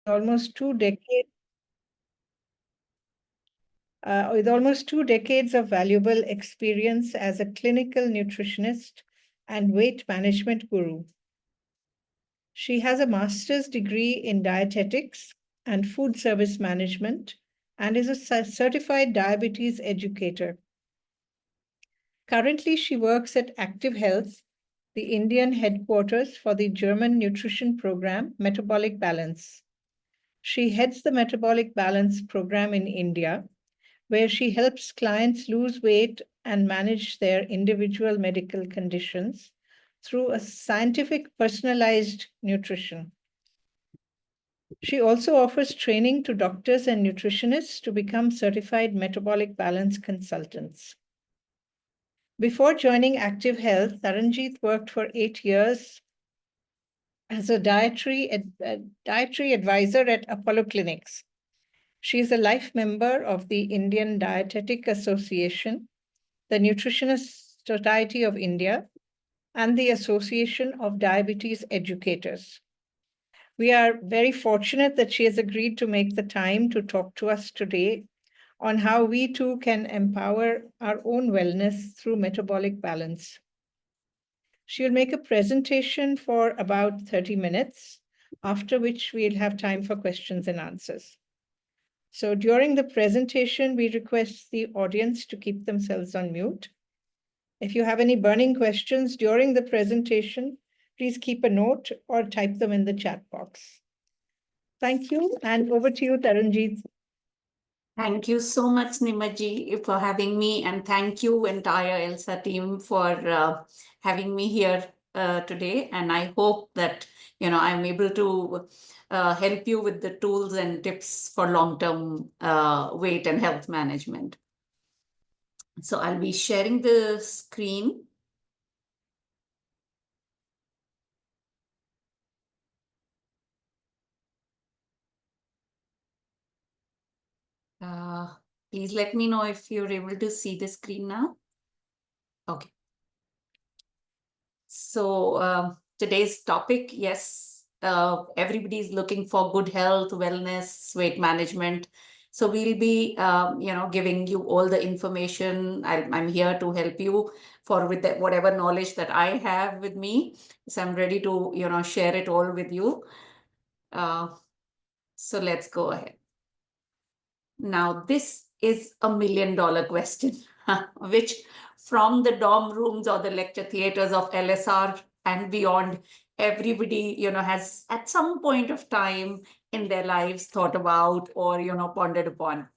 almost two decades with almost 2 decades of valuable experience as a clinical nutritionist and weight management guru. She has a master's degree in dietetics and food service management and is a certified diabetes educator. Currently, she works at Active Health, the Indian headquarters for the German nutrition program Metabolic Balance. She heads the Metabolic Balance Program in India, where she helps clients lose weight and manage their individual medical conditions through a scientific personalized nutrition. She also offers training to doctors and nutritionists to become certified metabolic balance consultants. Before joining Active Health, Taranjeet worked for 8 years as a dietary advisor at Apollo Clinics. She is a life member of the Indian Dietetic Association, the Nutritionist Society of India, and the Association of Diabetes Educators. We are very fortunate that she has agreed to make the time to talk to us today on how we too can empower our own wellness through metabolic balance. She'll make a presentation for about 30 minutes, after which we'll have time for questions and answers. So during the presentation, we request the audience to keep themselves on mute. If you have any burning questions during the presentation, please keep a note or type them in the chat box. Thank you, and over to you, Taranjeet. Thank you so much, Nimaji, for having me, and thank you, entire ELSA team, for having me here today. And I hope that I'm able to help you with the tools and tips for long-term weight and health management. So I'll be sharing the screen. Please let me know if you're able to see the screen now. Okay. So today's topic, yes, everybody is looking for good health, wellness, weight management. So we'll be, giving you all the information. I'm here to help you with whatever knowledge that I have with me. So I'm ready to, share it all with you. So let's go ahead. Now, this is $1 million question, which from the dorm rooms or the lecture theaters of LSR and beyond, everybody, has at some point of time in their lives thought about or, pondered upon.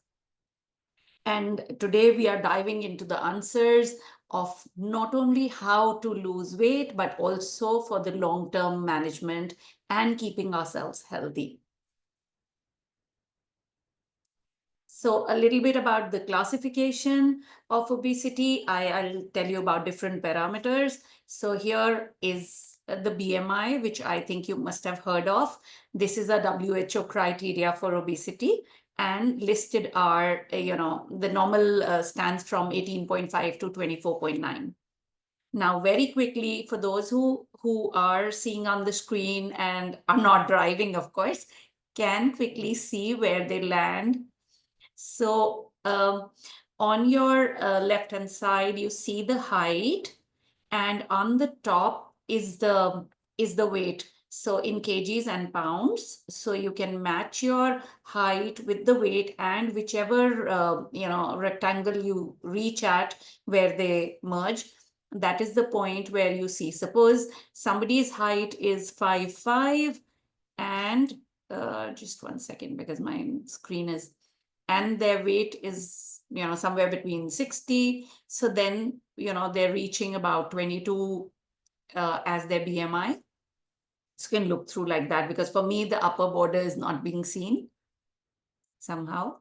And today we are diving into the answers of not only how to lose weight, but also for the long-term management and keeping ourselves healthy. So a little bit about the classification of obesity. I'll tell you about different parameters. So here is the BMI, which I think you must have heard of. This is a WHO criteria for obesity, and listed are, the normal stands from 18.5 to 24.9. Now, very quickly, for those who are seeing on the screen and are not driving, of course, can quickly see where they land. So on your left-hand side, you see the height, and on the top is the weight. So in kgs and pounds, so you can match your height with the weight, and whichever rectangle you reach at where they merge, that is the point where you see. Suppose somebody's height is 5'5", and just one second because my screen is. And their weight is, somewhere between 60. So then, they're reaching about 22 as their BMI. So you can look through like that, because for me, the upper border is not being seen somehow.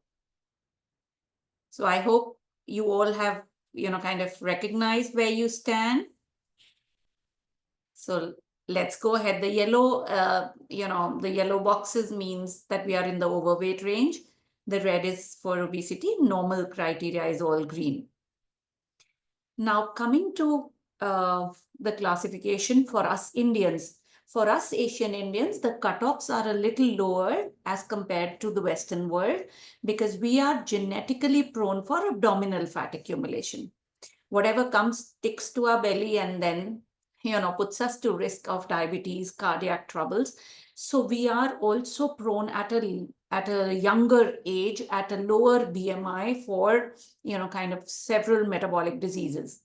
So I hope you all have, kind of recognized where you stand. So let's go ahead. The yellow, the yellow boxes means that we are in the overweight range. The red is for obesity. Normal criteria is all green. Now, coming to the classification for us Indians. For us Asian Indians, the cutoffs are a little lower as compared to the Western world because we are genetically prone for abdominal fat accumulation. Whatever comes sticks to our belly and then puts us to risk of diabetes, cardiac troubles. So we are also prone at a younger age, at a lower BMI for kind of several metabolic diseases.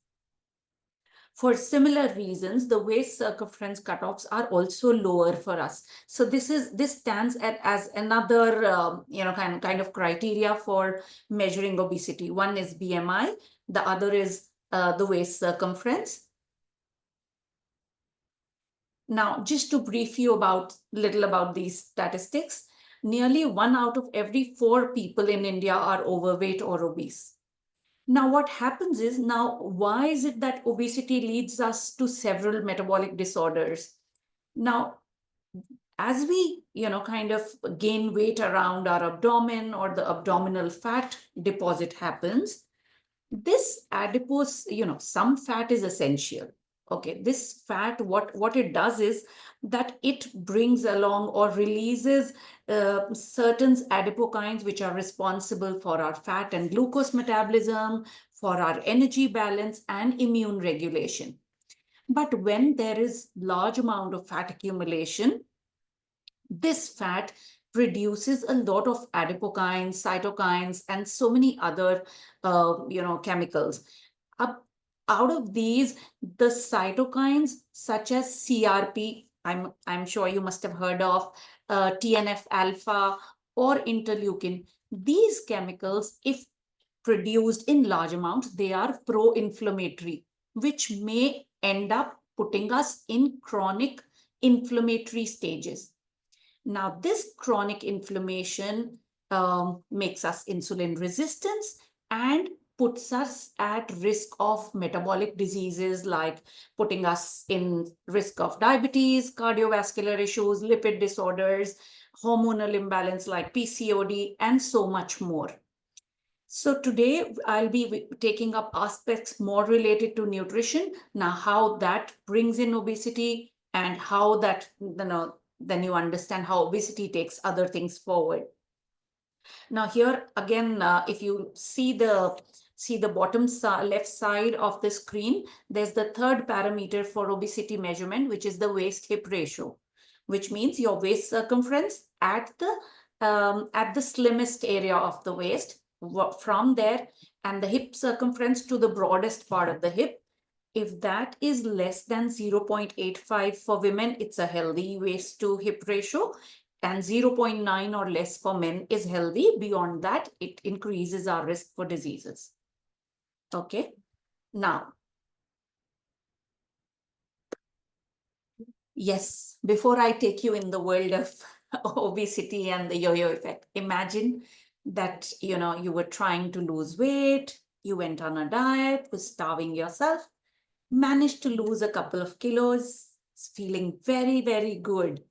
For similar reasons, the waist circumference cutoffs are also lower for us. So this stands as another kind of criteria for measuring obesity. One is BMI, the other is the waist circumference. Now, just to brief you little about these statistics, nearly 1 out of every 4 people in India are overweight or obese. Now, what happens is, why is it that obesity leads us to several metabolic disorders? Now, as we, kind of gain weight around our abdomen or the abdominal fat deposit happens, this adipose, some fat is essential. Okay, this fat, what it does is that it brings along or releases certain adipokines which are responsible for our fat and glucose metabolism, for our energy balance and immune regulation. But when there is large amount of fat accumulation, this fat produces a lot of adipokines, cytokines, and so many other, chemicals. Out of these, the cytokines such as CRP, I'm sure you must have heard of, TNF alpha or interleukin. These chemicals, if produced in large amounts, they are pro-inflammatory, which may end up putting us in chronic inflammatory stages. Now, this chronic inflammation makes us insulin resistant and puts us at risk of metabolic diseases, like putting us in risk of diabetes, cardiovascular issues, lipid disorders, hormonal imbalance like PCOD, and so much more. So today I'll be taking up aspects more related to nutrition. Now, how that brings in obesity and how that, then you understand how obesity takes other things forward. Now here again, if you see the bottom left side of the screen, there's the third parameter for obesity measurement, which is the waist hip ratio, which means your waist circumference at the slimmest area of the waist, from there, and the hip circumference to the broadest part of the hip. If that is less than 0.85 for women, it's a healthy waist to hip ratio, and 0.9 or less for men is healthy. Beyond that, it increases our risk for diseases. Okay. Now, yes, before I take you in the world of obesity and the yo-yo effect, imagine that, you were trying to lose weight, you went on a diet, was starving yourself, managed to lose a couple of kilos, feeling very, very good.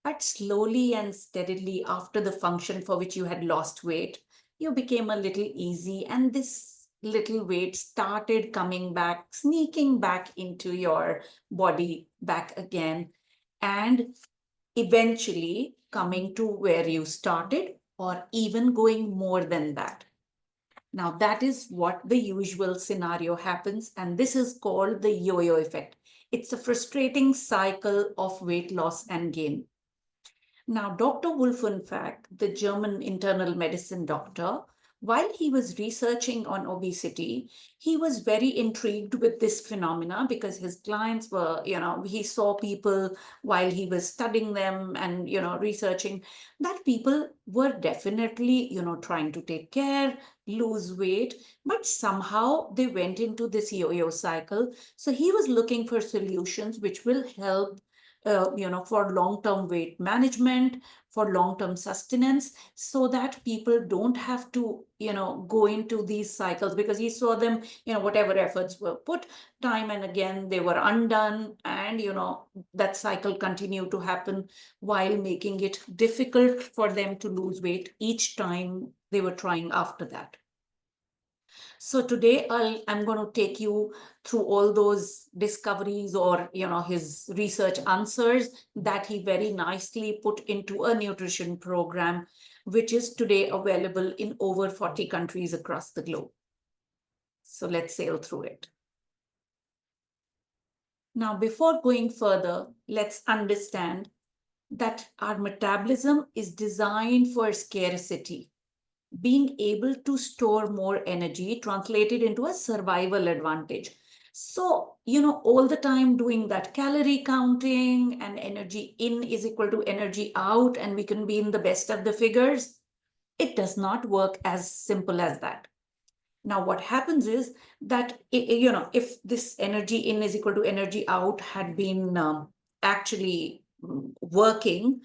But slowly and steadily, after the function for which you had lost weight, you became a little easy, and this little weight started coming back, sneaking back into your body back again, and eventually coming to where you started, or even going more than that. Now, that is what the usual scenario happens, and this is called the yo-yo effect. It's a frustrating cycle of weight loss and gain. Now, Dr. Wolfenfach, the German internal medicine doctor, while he was researching on obesity, he was very intrigued with this phenomena because his clients were, he saw people while he was studying them and, researching, that people were definitely, trying to take care, lose weight, but somehow they went into this yo-yo cycle. So he was looking for solutions which will help for long-term weight management, for long-term sustenance, so that people don't have to, go into these cycles, because he saw them, whatever efforts were put, time and again, they were undone. And, that cycle continued to happen while making it difficult for them to lose weight each time they were trying after that. So today I'm going to take you through all those discoveries or his research answers that he very nicely put into a nutrition program, which is today available in over 40 countries across the globe. So let's sail through it. Now, before going further, let's understand that our metabolism is designed for scarcity. Being able to store more energy translated into a survival advantage. So, all the time doing that calorie counting and energy in is equal to energy out, and we can be in the best of the figures. It does not work as simple as that. Now, what happens is that, if this energy in is equal to energy out had been actually working,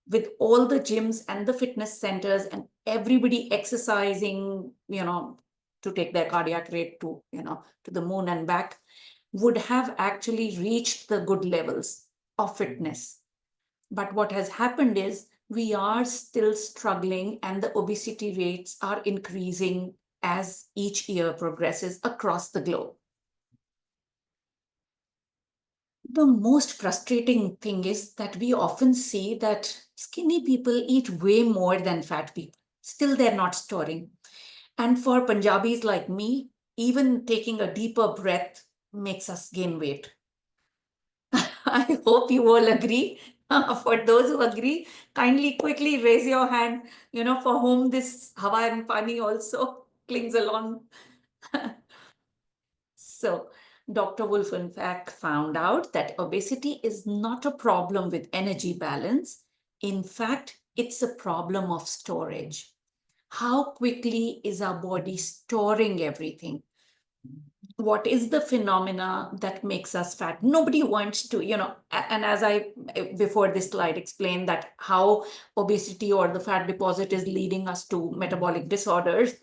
with all the gyms and the fitness centers and everybody exercising, to take their cardiac rate to, to the moon and back, would have actually reached the good levels of fitness. But what has happened is we are still struggling and the obesity rates are increasing as each year progresses across the globe. The most frustrating thing is that we often see that skinny people eat way more than fat people. Still, they're not storing. And for Punjabis like me, even taking a deeper breath makes us gain weight. I hope you all agree. For those who agree, kindly quickly raise your hand, for whom this Hawa and Pani also clings along. So, Dr. Wolf, in fact, found out that obesity is not a problem with energy balance. In fact, it's a problem of storage. How quickly is our body storing everything? What is the phenomena that makes us fat? Nobody wants to, and as I before this slide explained that how obesity or the fat deposit is leading us to metabolic disorders.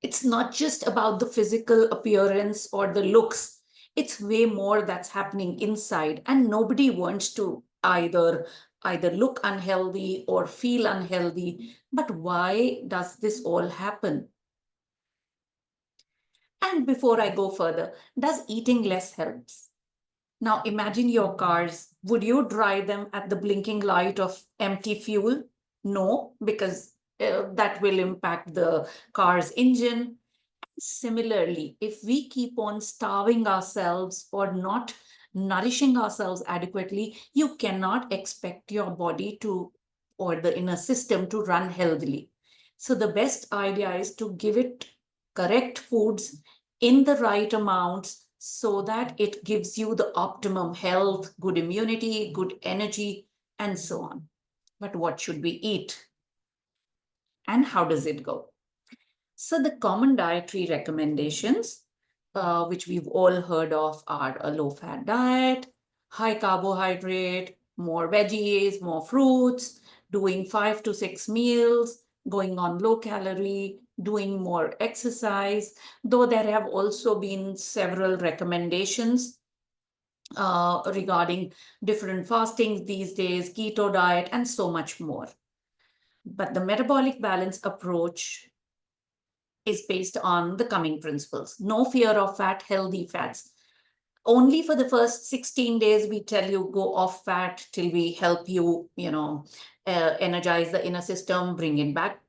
It's not just about the physical appearance or the looks. It's way more that's happening inside, and nobody wants to either look unhealthy or feel unhealthy. But why does this all happen? And before I go further, does eating less helps? Now imagine your cars. Would you drive them at the blinking light of empty fuel? No, because that will impact the car's engine. Similarly, if we keep on starving ourselves or not nourishing ourselves adequately, you cannot expect your body to, or the inner system to run healthily. So the best idea is to give it correct foods in the right amounts so that it gives you the optimum health, good immunity, good energy, and so on. But what should we eat? And how does it go? So the common dietary recommendations, which we've all heard of, are a low-fat diet, high carbohydrate, more veggies, more fruits, doing 5 to 6 meals, going on low calorie, doing more exercise, though there have also been several recommendations regarding different fastings these days, keto diet, and so much more. But the metabolic balance approach is based on the coming principles. No fear of fat, healthy fats. Only for the first 16 days, we tell you go off fat till we help you, energize the inner system, bring it back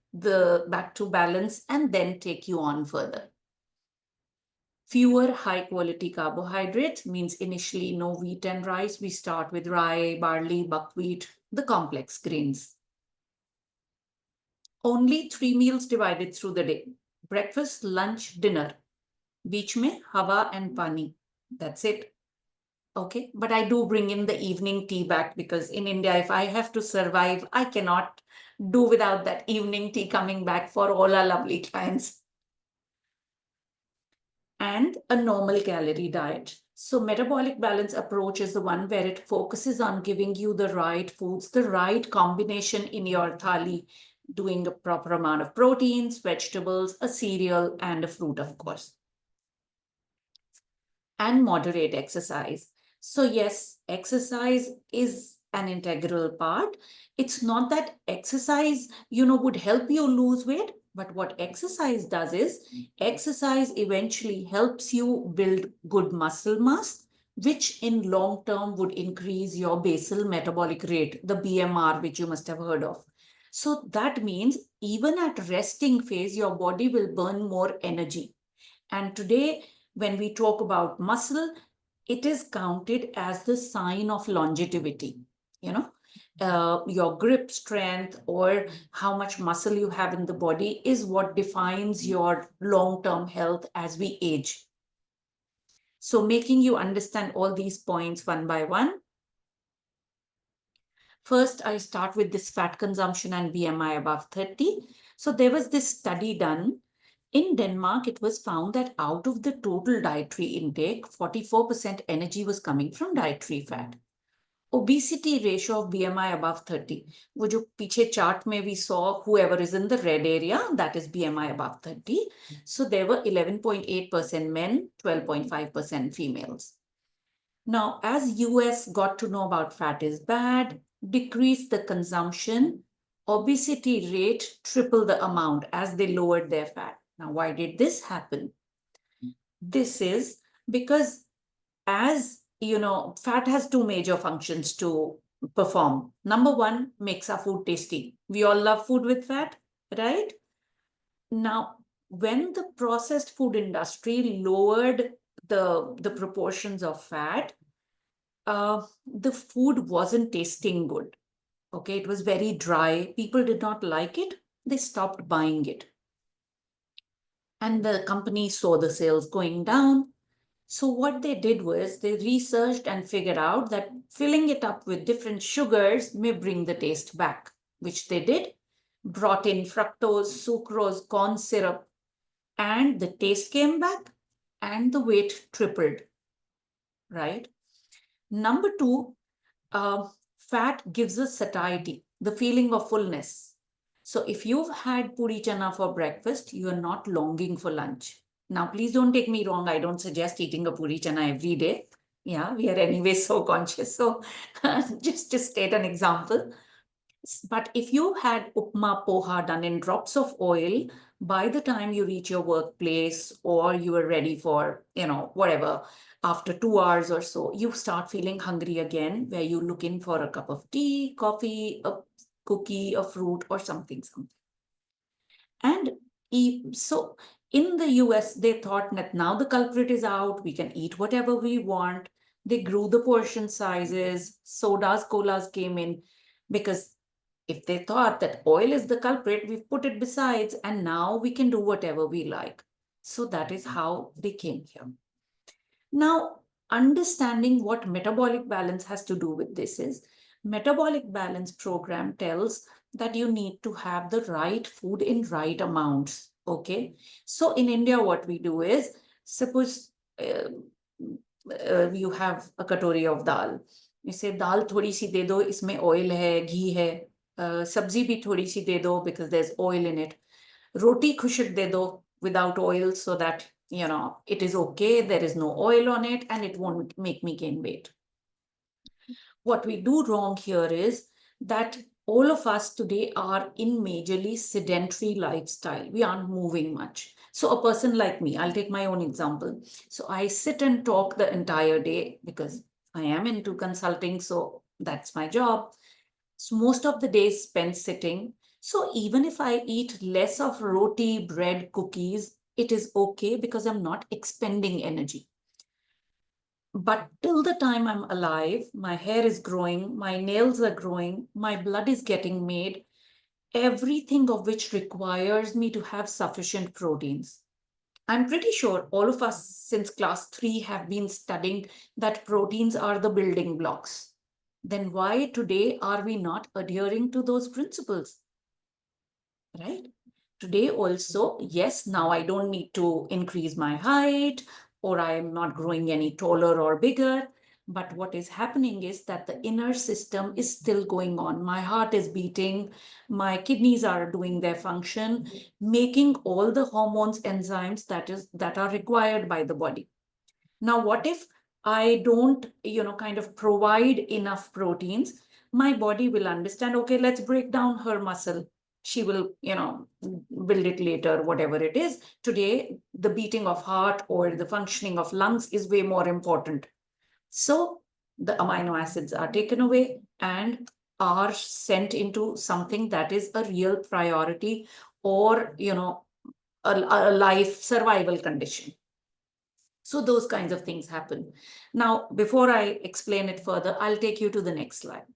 to balance, and then take you on further. Fewer high quality carbohydrates means initially no wheat and rice. We start with rye, barley, buckwheat, the complex grains. Only 3 meals divided through the day. Breakfast, lunch, dinner. Beach mein hawa and pani. That's it. Okay. But I do bring in the evening tea back because in India, if I have to survive, I cannot do without that evening tea coming back for all our lovely clients. And a normal calorie diet. So metabolic balance approach is the one where it focuses on giving you the right foods, the right combination in your thali, doing a proper amount of proteins, vegetables, a cereal, and a fruit, of course. And moderate exercise. So yes, exercise is an integral part. It's not that exercise, would help you lose weight, but what exercise does is exercise eventually helps you build good muscle mass, which in long term would increase your basal metabolic rate, the BMR, which you must have heard of. So that means even at resting phase, your body will burn more energy. And today, when we talk about muscle, it is counted as the sign of longevity. Your grip strength or how much muscle you have in the body is what defines your long-term health as we age. So making you understand all these points one by one. First, I start with this fat consumption and BMI above 30. So there was this study done. In Denmark, it was found that out of the total dietary intake, 44% energy was coming from dietary fat. Obesity ratio of BMI above 30. वो जो पीछे chart में we saw whoever is in the red area, that is BMI above 30. So there were 11.8% men, 12.5% females. Now, as US got to know about fat is bad, decreased the consumption, obesity rate tripled the amount as they lowered their fat. Now, why did this happen? This is because as fat has two major functions to perform. Number one, makes our food tasty. We all love food with fat, right? Now, when the processed food industry lowered the proportions of fat, the food wasn't tasting good. Okay, it was very dry. People did not like it. They stopped buying it. And the company saw the sales going down. So what they did was they researched and figured out that filling it up with different sugars may bring the taste back, which they did. Brought in fructose, sucrose, corn syrup, and the taste came back and the weight tripled, right? Number two, fat gives us satiety, the feeling of fullness. So if you've had puri chana for breakfast, you are not longing for lunch. Now, please don't take me wrong. I don't suggest eating a puri chana every day. Yeah, we are anyway so conscious. So just to state an example. But if you had upma poha done in drops of oil, by the time you reach your workplace or you are ready for, whatever, after 2 hours or so, you start feeling hungry again, where you look in for a cup of tea, coffee, a cookie, a fruit, or something. And so in the US, they thought that now the culprit is out, we can eat whatever we want. They grew the portion sizes, sodas, colas came in, because if they thought that oil is the culprit, we've put it besides, and now we can do whatever we like. So that is how they came here. Now, understanding what metabolic balance has to do with this is, metabolic balance program tells that you need to have the right food in right amounts. Okay. So in India, what we do is, suppose you have a katori of dal. You say, dal thodi si de do, isme oil hai, ghee hai. Sabzi bhi thodi si de do because there's oil in it. Roti khushik de do without oil so that, it is okay. There is no oil on it and it won't make me gain weight. What we do wrong here is that all of us today are in majorly sedentary lifestyle. We aren't moving much. So a person like me, I'll take my own example. So I sit and talk the entire day because I am into consulting. So that's my job. So most of the day is spent sitting. So even if I eat less of roti, bread, cookies, it is okay because I'm not expending energy. But till the time I'm alive, my hair is growing, my nails are growing, my blood is getting made, everything of which requires me to have sufficient proteins. I'm pretty sure all of us since class 3 have been studying that proteins are the building blocks. Then why today are we not adhering to those principles? Right? Today also, yes, now I don't need to increase my height or I am not growing any taller or bigger. But what is happening is that the inner system is still going on. My heart is beating, my kidneys are doing their function, making all the hormones, enzymes that are required by the body. Now, what if I don't, kind of provide enough proteins? my body will understand, okay, let's break down her muscle. She will, build it later, whatever it is. Today, the beating of heart or the functioning of lungs is way more important. So the amino acids are taken away and are sent into something that is a real priority, or, a life survival condition. So those kinds of things happen. Now, before I explain it further, I'll take you to the next slide.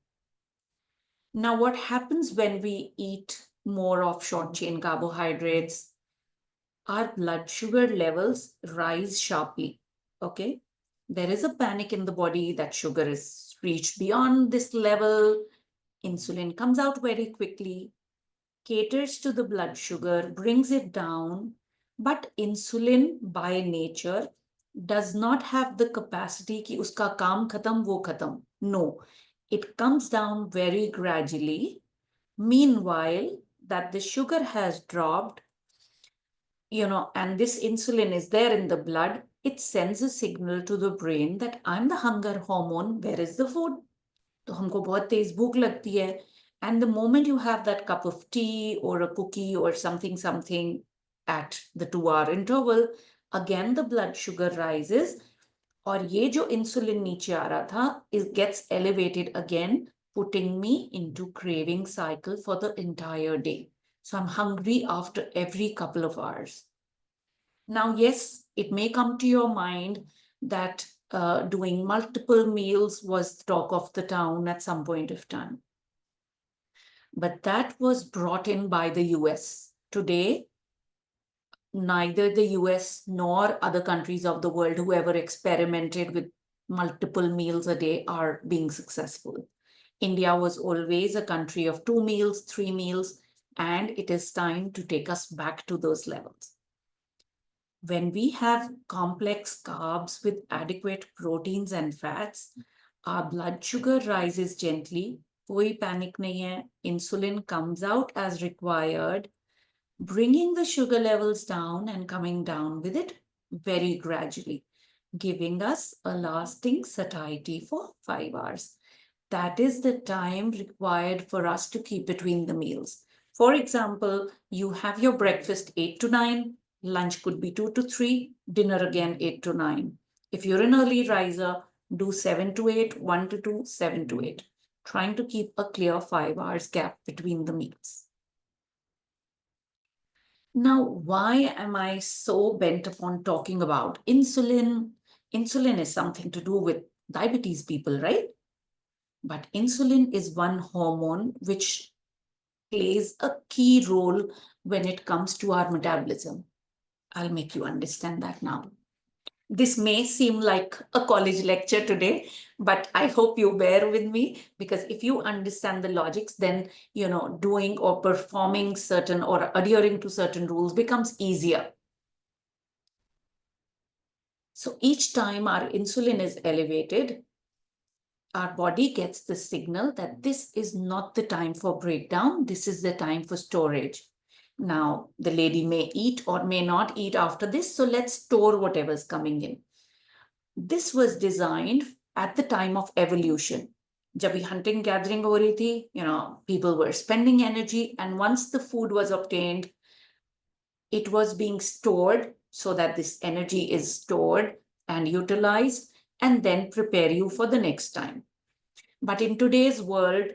Now, what happens when we eat more of short chain carbohydrates? Our blood sugar levels rise sharply. Okay. There is a panic in the body that sugar is reached beyond this level. Insulin comes out very quickly, caters to the blood sugar, brings it down. But insulin by nature does not have the capacity ki uska kaam khatam wo khatam. No, it comes down very gradually. Meanwhile, that the sugar has dropped, and this insulin is there in the blood, it sends a signal to the brain that I'm the hunger hormone, where is the food? तो हमको बहुत तेज भूख लगती है. And the moment you have that cup of tea or a cookie or something at the 2-hour interval, again the blood sugar rises. और ये जो insulin नीचे आ रहा था, it gets elevated again, putting me into craving cycle for the entire day. So I'm hungry after every couple of hours. Now, yes, it may come to your mind that doing multiple meals was the talk of the town at some point of time. But that was brought in by the US. Today, neither the US nor other countries of the world who ever experimented with multiple meals a day are being successful. India was always a country of 2 meals, 3 meals, and it is time to take us back to those levels. When we have complex carbs with adequate proteins and fats, our blood sugar rises gently. Koi panic nahi hai. Insulin comes out as required, bringing the sugar levels down and coming down with it very gradually, giving us a lasting satiety for 5 hours. That is the time required for us to keep between the meals. For example, you have your breakfast 8 to 9, lunch could be 2 to 3, dinner again 8 to 9. If you're an early riser, do 7 to 8, 1 to 2, 7 to 8, trying to keep a clear 5 hours gap between the meals. Now, why am I so bent upon talking about insulin? Insulin is something to do with diabetes people, right? But insulin is one hormone which plays a key role when it comes to our metabolism. I'll make you understand that now. This may seem like a college lecture today, but I hope you bear with me, because if you understand the logics, then, doing or performing certain or adhering to certain rules becomes easier. So each time our insulin is elevated, our body gets the signal that this is not the time for breakdown, this is the time for storage. Now, the lady may eat or may not eat after this, so let's store whatever's coming in. This was designed at the time of evolution. Jab bhi hunting gathering ho rahi thi, people were spending energy, and once the food was obtained, it was being stored so that this energy is stored and utilized and then prepare you for the next time. But in today's world,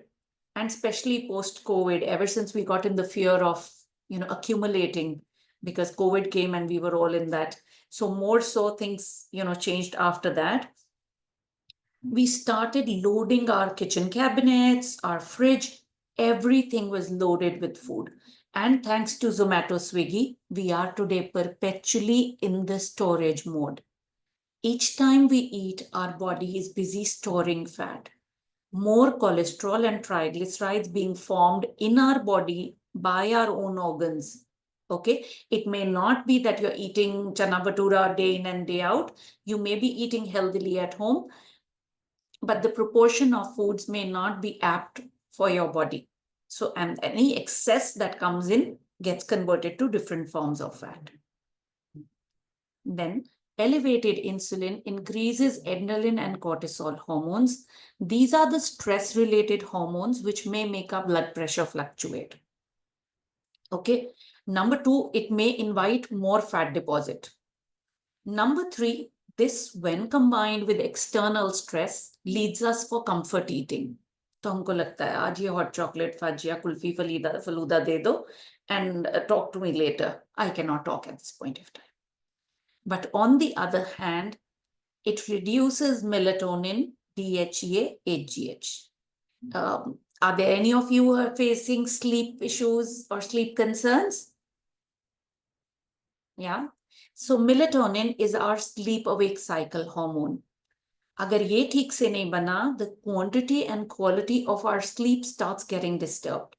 and especially post-COVID, ever since we got in the fear of, accumulating, because COVID came and we were all in that. So more so things, changed after that. We started loading our kitchen cabinets, our fridge, everything was loaded with food. And thanks to Zomato, Swiggy, we are today perpetually in the storage mode. Each time we eat, our body is busy storing fat. More cholesterol and triglycerides being formed in our body by our own organs. Okay, it may not be that you're eating chana bhatura day in and day out. You may be eating healthily at home, but the proportion of foods may not be apt for your body. So, and any excess that comes in gets converted to different forms of fat. Then elevated insulin increases adrenaline and cortisol hormones. These are the stress-related hormones which may make our blood pressure fluctuate. Okay. Number 2, it may invite more fat deposit. Number 3, this, when combined with external stress, leads us for comfort eating. तो हमको लगता है आज ये hot chocolate fudge या कुल्फी फलूदा दे दो and talk to me later. I cannot talk at this point of time. But on the other hand, it reduces melatonin, DHEA, HGH. Are there any of you who are facing sleep issues or sleep concerns? Yeah. So melatonin is our sleep awake cycle hormone. Agar ye theek se nahi bana, the quantity and quality of our sleep starts getting disturbed.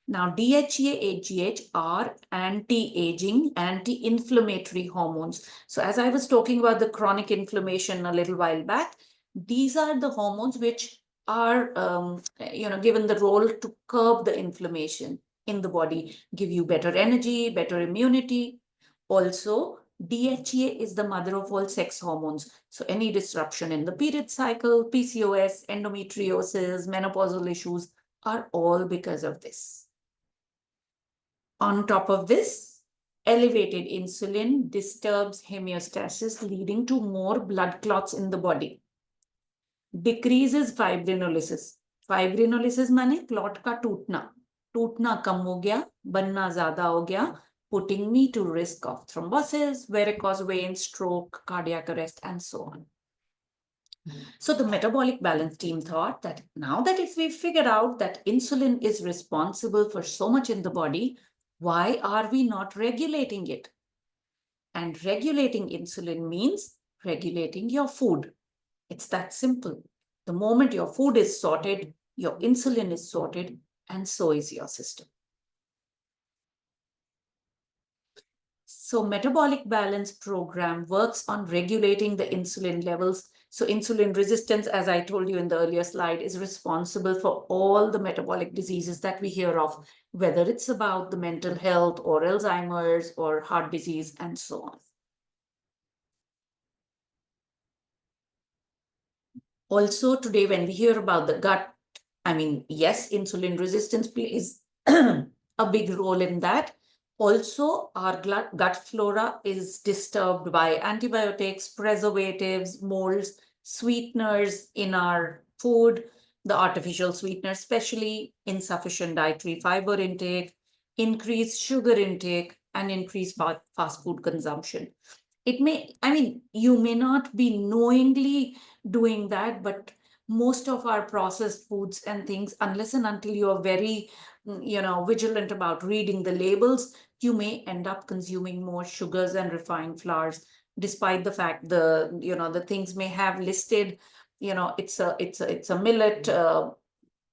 Now, DHEA, HGH are anti-aging, anti-inflammatory hormones. So as I was talking about the chronic inflammation a little while back, these are the hormones which are, given the role to curb the inflammation in the body, give you better energy, better immunity. Also, DHEA is the mother of all sex hormones. So any disruption in the period cycle, PCOS, endometriosis, menopausal issues are all because of this. On top of this, elevated insulin disturbs homeostasis, leading to more blood clots in the body. Decreases fibrinolysis. Fibrinolysis माने clot का टूटना कम हो गया, बनना ज़्यादा हो गया, putting me to risk of thrombosis, varicose veins, stroke, cardiac arrest, and so on. So the metabolic balance team thought that now that if we figured out that insulin is responsible for so much in the body, why are we not regulating it? And regulating insulin means regulating your food. It's that simple. The moment your food is sorted, your insulin is sorted, and so is your system. So Metabolic Balance Program works on regulating the insulin levels. So insulin resistance, as I told you in the earlier slide, is responsible for all the metabolic diseases that we hear of, whether it's about the mental health or Alzheimer's or heart disease and so on. Also today, when we hear about the gut, I mean, yes, insulin resistance plays a big role in that. Also, our gut flora is disturbed by antibiotics, preservatives, molds, sweeteners in our food, the artificial sweeteners, especially insufficient dietary fiber intake, increased sugar intake, and increased fast food consumption. It may, I mean, you may not be knowingly doing that, but most of our processed foods and things, unless and until you are very, vigilant about reading the labels, you may end up consuming more sugars and refined flours, despite the fact the things may have listed, it's a millet,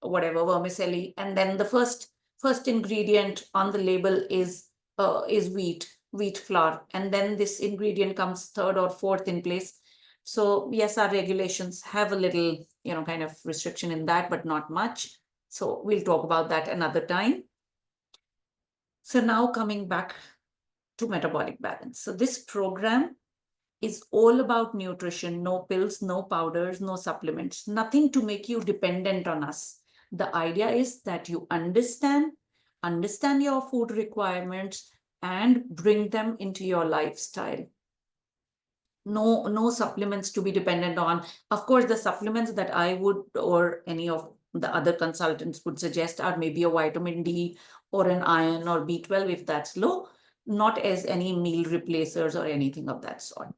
whatever, vermicelli, and then the first ingredient on the label is wheat flour, and then this ingredient comes third or fourth in place. So yes, our regulations have a little, kind of restriction in that, but not much. So we'll talk about that another time. So now coming back to metabolic balance. So this program is all about nutrition, no pills, no powders, no supplements, nothing to make you dependent on us. The idea is that you understand your food requirements and bring them into your lifestyle. No supplements to be dependent on. Of course, the supplements that I would or any of the other consultants would suggest are maybe a vitamin D or an iron or B12 if that's low, not as any meal replacers or anything of that sort.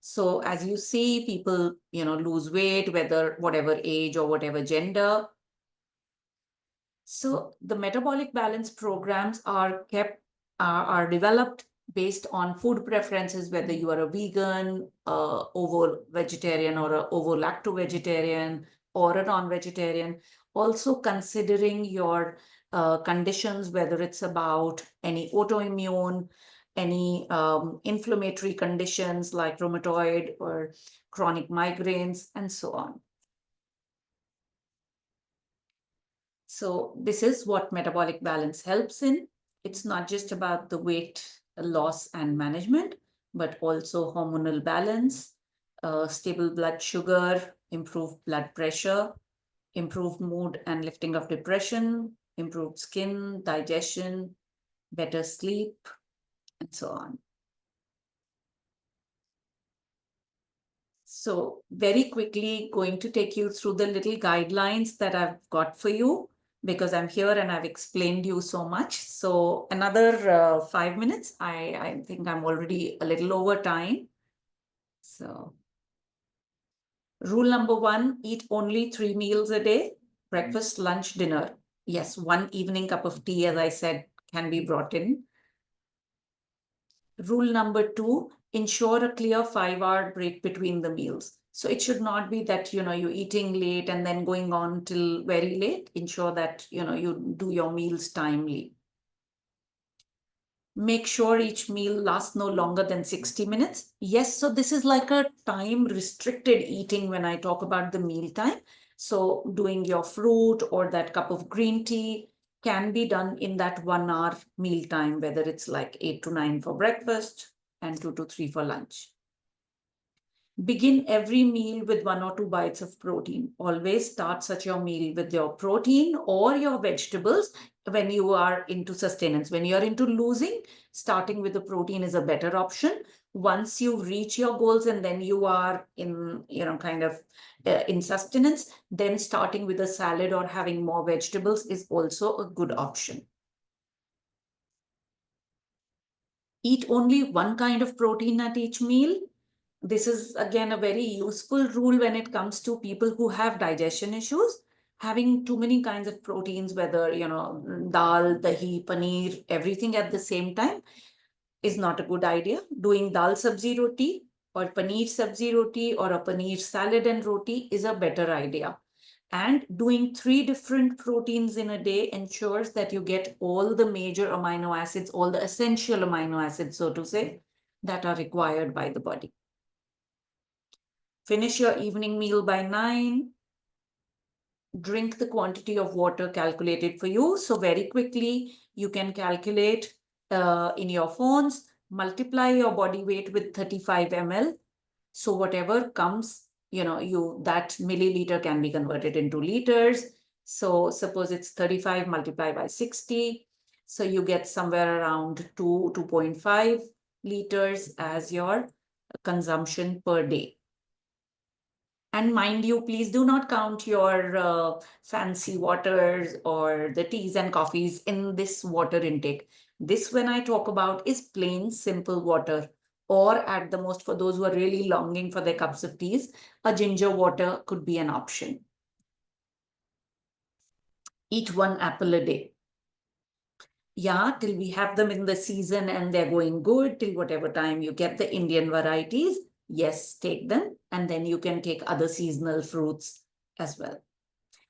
So as you see, people, lose weight, whatever age or whatever gender. So the metabolic balance programs are developed based on food preferences, whether you are a vegan, ovo vegetarian, or a ovo lacto vegetarian, or a non-vegetarian. Also considering your conditions, whether it's about any autoimmune, any inflammatory conditions like rheumatoid or chronic migraines, and so on. So this is what metabolic balance helps in. It's not just about the weight loss and management, but also hormonal balance, stable blood sugar, improved blood pressure, improved mood and lifting of depression, improved skin, digestion, better sleep, and so on. So very quickly going to take you through the little guidelines that I've got for you, because I'm here and I've explained you so much. So another 5 minutes. I think I'm already a little over time. So rule number 1, eat only 3 meals a day, breakfast, lunch, dinner. Yes, 1 evening cup of tea, as I said, can be brought in. Rule number 2, ensure a clear 5-hour break between the meals. So it should not be that, you're eating late and then going on till very late. Ensure that, you do your meals timely. Make sure each meal lasts no longer than 60 minutes. Yes, so this is like a time restricted eating when I talk about the meal time. So doing your fruit or that cup of green tea can be done in that 1 hour meal time, whether it's like 8 to 9 for breakfast and 2 to 3 for lunch. Begin every meal with 1 or 2 bites of protein. Always start such your meal with your protein or your vegetables when you are into sustenance. When you're into losing, starting with the protein is a better option. Once you reach your goals and then you are in, in sustenance, then starting with a salad or having more vegetables is also a good option. Eat only 1 kind of protein at each meal. This is again a very useful rule when it comes to people who have digestion issues. Having too many kinds of proteins, whether, dal, dahi, paneer, everything at the same time is not a good idea. Doing dal sabzi roti or paneer sabzi roti or a paneer salad and roti is a better idea. And doing 3 different proteins in a day ensures that you get all the major amino acids, all the essential amino acids, so to say, that are required by the body. Finish your evening meal by 9. Drink the quantity of water calculated for you. So very quickly, you can calculate in your phones, multiply your body weight with 35 ml. So whatever comes, that milliliter can be converted into liters. So suppose it's 35 multiplied by 60. So you get somewhere around 2.5 liters as your consumption per day. And mind you, please do not count your fancy waters or the teas and coffees in this water intake. This, when I talk about, is plain, simple water. Or at the most, for those who are really longing for their cups of teas, a ginger water could be an option. Eat 1 apple a day. Yeah, till we have them in the season and they're going good, till whatever time you get the Indian varieties, yes, take them. And then you can take other seasonal fruits as well.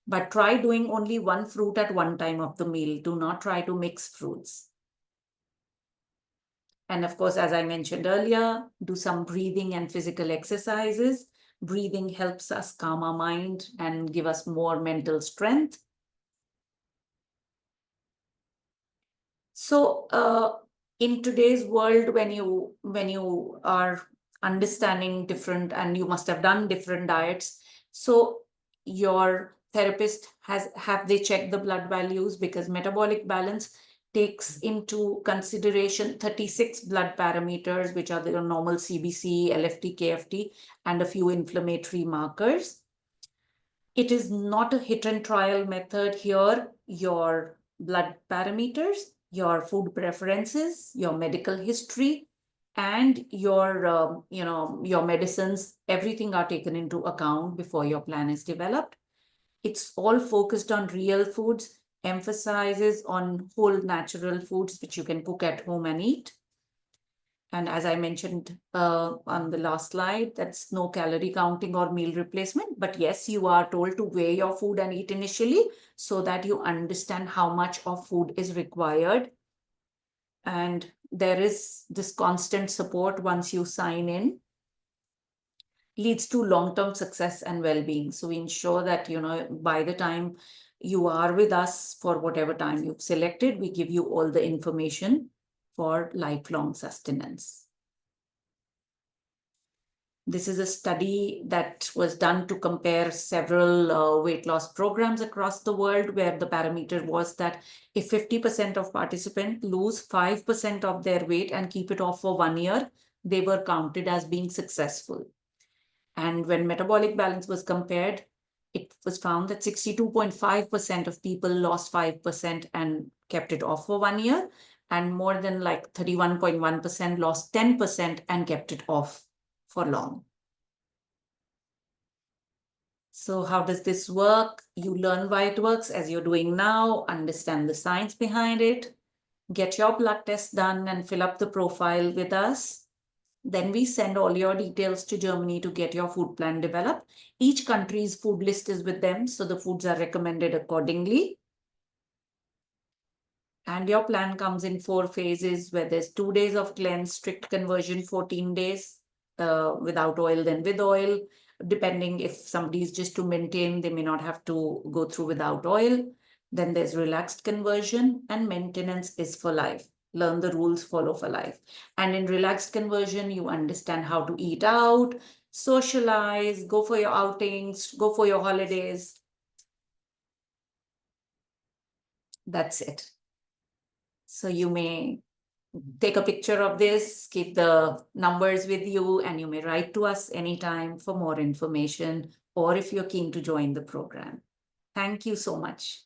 But try doing only 1 fruit at one time of the meal. Do not try to mix fruits. And of course, as I mentioned earlier, do some breathing and physical exercises. Breathing helps us calm our mind and give us more mental strength. So in today's world, when you are understanding different, and you must have done different diets, so your therapist have they checked the blood values, because metabolic balance takes into consideration 36 blood parameters, which are the normal CBC, LFT, KFT, and a few inflammatory markers. It is not a hit and trial method here. Your blood parameters, your food preferences, your medical history, and your medicines, everything are taken into account before your plan is developed. It's all focused on real foods, emphasizes on whole natural foods which you can cook at home and eat. And as I mentioned on the last slide, that's no calorie counting or meal replacement. But yes, you are told to weigh your food and eat initially so that you understand how much of food is required. And there is this constant support once you sign in, leads to long-term success and well-being. So we ensure that, by the time you are with us for whatever time you've selected, we give you all the information for lifelong sustenance. This is a study that was done to compare several weight loss programs across the world, where the parameter was that if 50% of participants lose 5% of their weight and keep it off for 1 year, they were counted as being successful. And when metabolic balance was compared, it was found that 62.5% of people lost 5% and kept it off for 1 year, and more than like 31.1% lost 10% and kept it off for long. So how does this work? You learn why it works as you're doing now, understand the science behind it, get your blood test done and fill up the profile with us. Then we send all your details to Germany to get your food plan developed. Each country's food list is with them, so the foods are recommended accordingly. And your plan comes in 4 phases, where there's 2 days of cleanse, strict conversion, 14 days without oil, then with oil. Depending if somebody is just to maintain, they may not have to go through without oil. Then there's relaxed conversion, and maintenance is for life. Learn the rules, follow for life. And in relaxed conversion, you understand how to eat out, socialize, go for your outings, go for your holidays. That's it. So you may take a picture of this, keep the numbers with you, and you may write to us anytime for more information, or if you're keen to join the program. Thank you so much.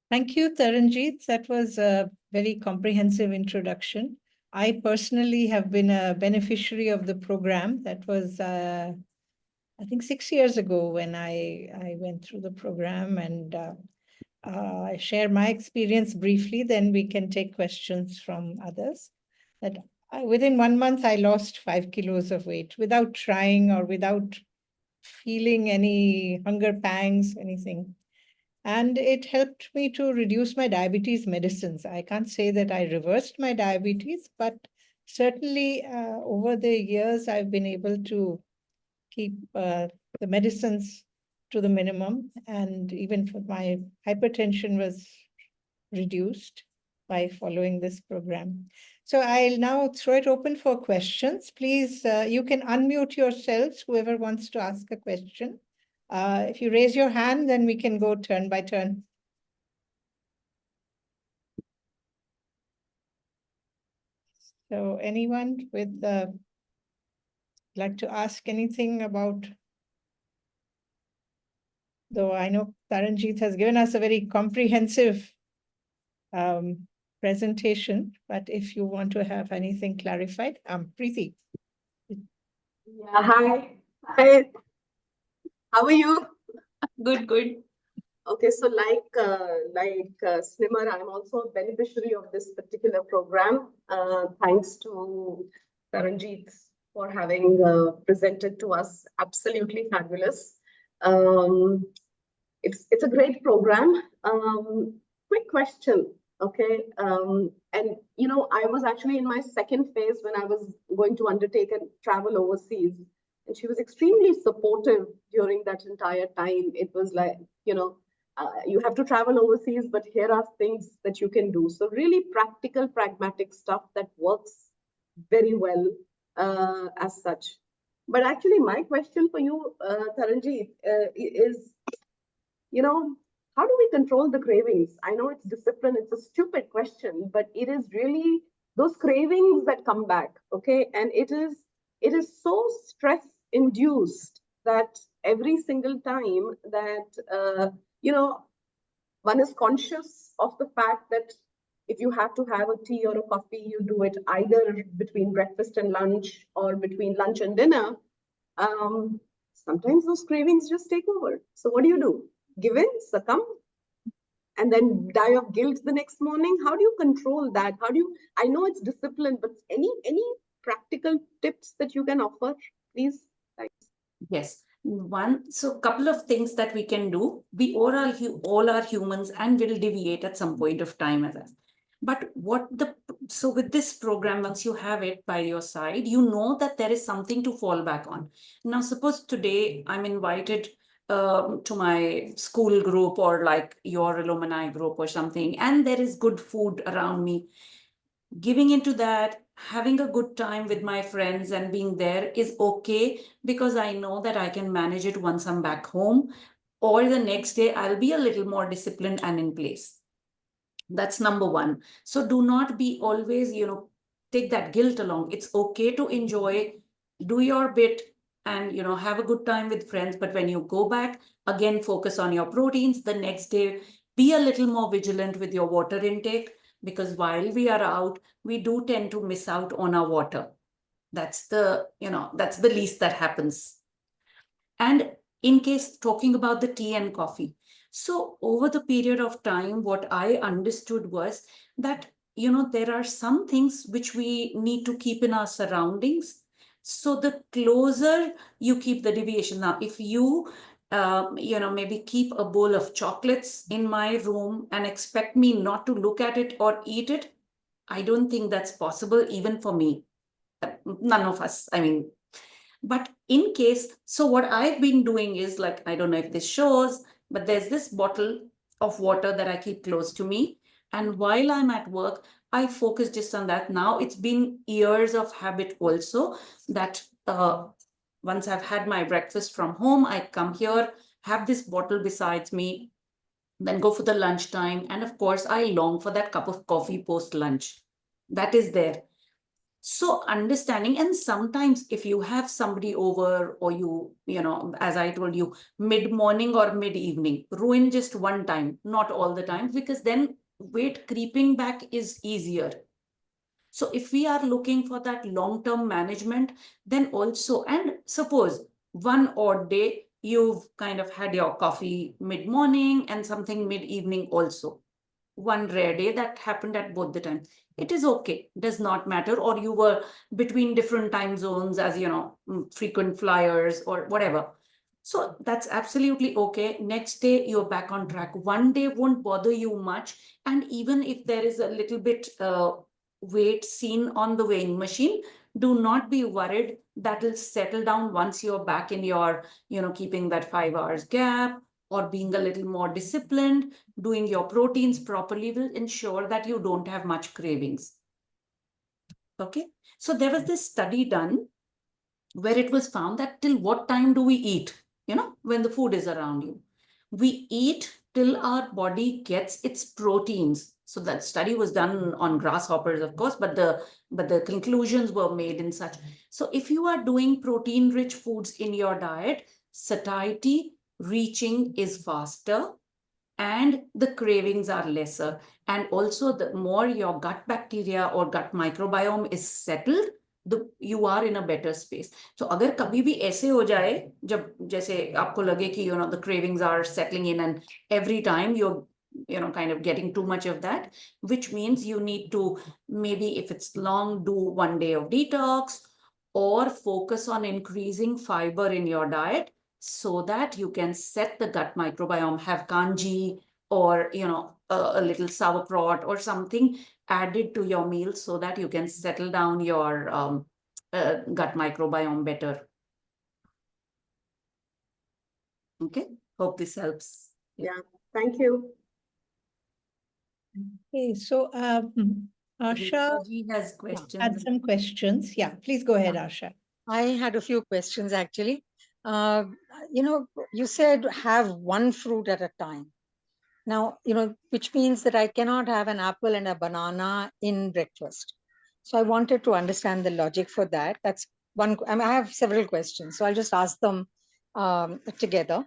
Thank you, Taranjeet. That was a very comprehensive introduction. I personally have been a beneficiary of the program. That was, I think, 6 years ago when I went through the program, and I share my experience briefly, then we can take questions from others. That within 1 month, I lost 5 kilos of weight without trying or without feeling any hunger pangs, anything. And it helped me to reduce my diabetes medicines. I can't say that I reversed my diabetes, but certainly over the years, I've been able to keep the medicines to the minimum. And even for my hypertension was reduced by following this program. So I'll now throw it open for questions. Please, you can unmute yourselves, whoever wants to ask a question. If you raise your hand, then we can go turn by turn. So anyone with like to ask anything about, though I know Taranjeet has given us a very comprehensive presentation, but if you want to have anything clarified, Preeti. Yeah, hi. Hi. How are you? Good, good. Okay, so like Snimmer, I'm also a beneficiary of this particular program. Thanks to Taranjeet for having presented to us. Absolutely fabulous. It's a great program. Quick question, okay? And you know, I was actually in my second phase when I was going to undertake a travel overseas, and she was extremely supportive during that entire time. It was like, you know, you have to travel overseas, but here are things that you can do. So really practical, pragmatic stuff that works very well as such. But actually, my question for you, Taranjeet, is, you know, how do we control the cravings? I know it's discipline, it's a stupid question, but it is really those cravings that come back, okay? And it is so stress induced that every single time that, you know, one is conscious of the fact that if you have to have a tea or a coffee, you do it either between breakfast and lunch or between lunch and dinner. Sometimes those cravings just take over. So what do? Give in, succumb, and then die of guilt the next morning? How do you control that? How do you, I know it's discipline, but any practical tips that you can offer, please? Thanks. Yes. So a couple of things that we can do. We all are humans and will deviate at some point of time as well. But so with this program, once you have it by your side, you know that there is something to fall back on. Now, suppose today I'm invited to my school group or like your alumni group or something, and there is good food around me. Giving into that, having a good time with my friends and being there is okay, because I know that I can manage it once I'm back home, or the next day I'll be a little more disciplined and in place. That's number one. So do not be always, take that guilt along. It's okay to enjoy, do your bit, and, have a good time with friends. But when you go back, again, focus on your proteins. The next day, be a little more vigilant with your water intake, because while we are out, we do tend to miss out on our water. That's that's the least that happens. And in case talking about the tea and coffee, so over the period of time, what I understood was that, there are some things which we need to keep in our surroundings. So the closer you keep the deviation. Now, if you, maybe keep a bowl of chocolates in my room and expect me not to look at it or eat it, I don't think that's possible, even for me. None of us. I mean, but in case, so what I've been doing is, like, I don't know if this shows, but there's this bottle of water that I keep close to me. And while I'm at work, I focus just on that. Now it's been years of habit also that once I've had my breakfast from home, I come here, have this bottle besides me, then go for the lunchtime. And of course, I long for that cup of coffee post lunch. That is there. So understanding, and sometimes if you have somebody over, or as I told you, mid-morning or mid-evening, ruin just one time, not all the time, because then weight creeping back is easier. So if we are looking for that long-term management, then also, and suppose one odd day, you've kind of had your coffee mid-morning and something mid-evening also. One rare day that happened at both the times, it is okay, does not matter. Or you were between different time zones, as frequent flyers or whatever, so that's absolutely okay. Next day you're back on track. One day won't bother you much. And even if there is a little bit weight seen on the weighing machine, do not be worried. That will settle down once you're back in your keeping that 5 hours gap, or being a little more disciplined. Doing your proteins properly will ensure that you don't have much cravings. Okay, so there was this study done where it was found that till what time do we eat, when the food is around you? We eat till our body gets its proteins. So that study was done on grasshoppers, of course, but the conclusions were made in such. So if you are doing protein rich foods in your diet, satiety reaching is faster, and the cravings are lesser. And also, the more your gut bacteria or gut microbiome is settled, you are in a better space. So अगर कभी भी ऐसे हो जाए, जब जैसे आपको लगे कि the cravings are settling in, and every time you're kind of getting too much of that, which means you need to, maybe if it's long, do 1 day of detox, or focus on increasing fiber in your diet, so that you can set the gut microbiome, have kanji, or a little sauerkraut or something added to your meal, so that you can settle down your gut microbiome better. Okay, hope this helps. Yeah, thank you. Okay, so Asha Ji has questions. had some questions. Yeah, please go ahead, Asha. I had a few questions actually. Uh, you said have one fruit at a time. Now, which means that I cannot have an apple and a banana in breakfast. So I wanted to understand the logic for that. That's one. I have several questions, so I'll just ask them together.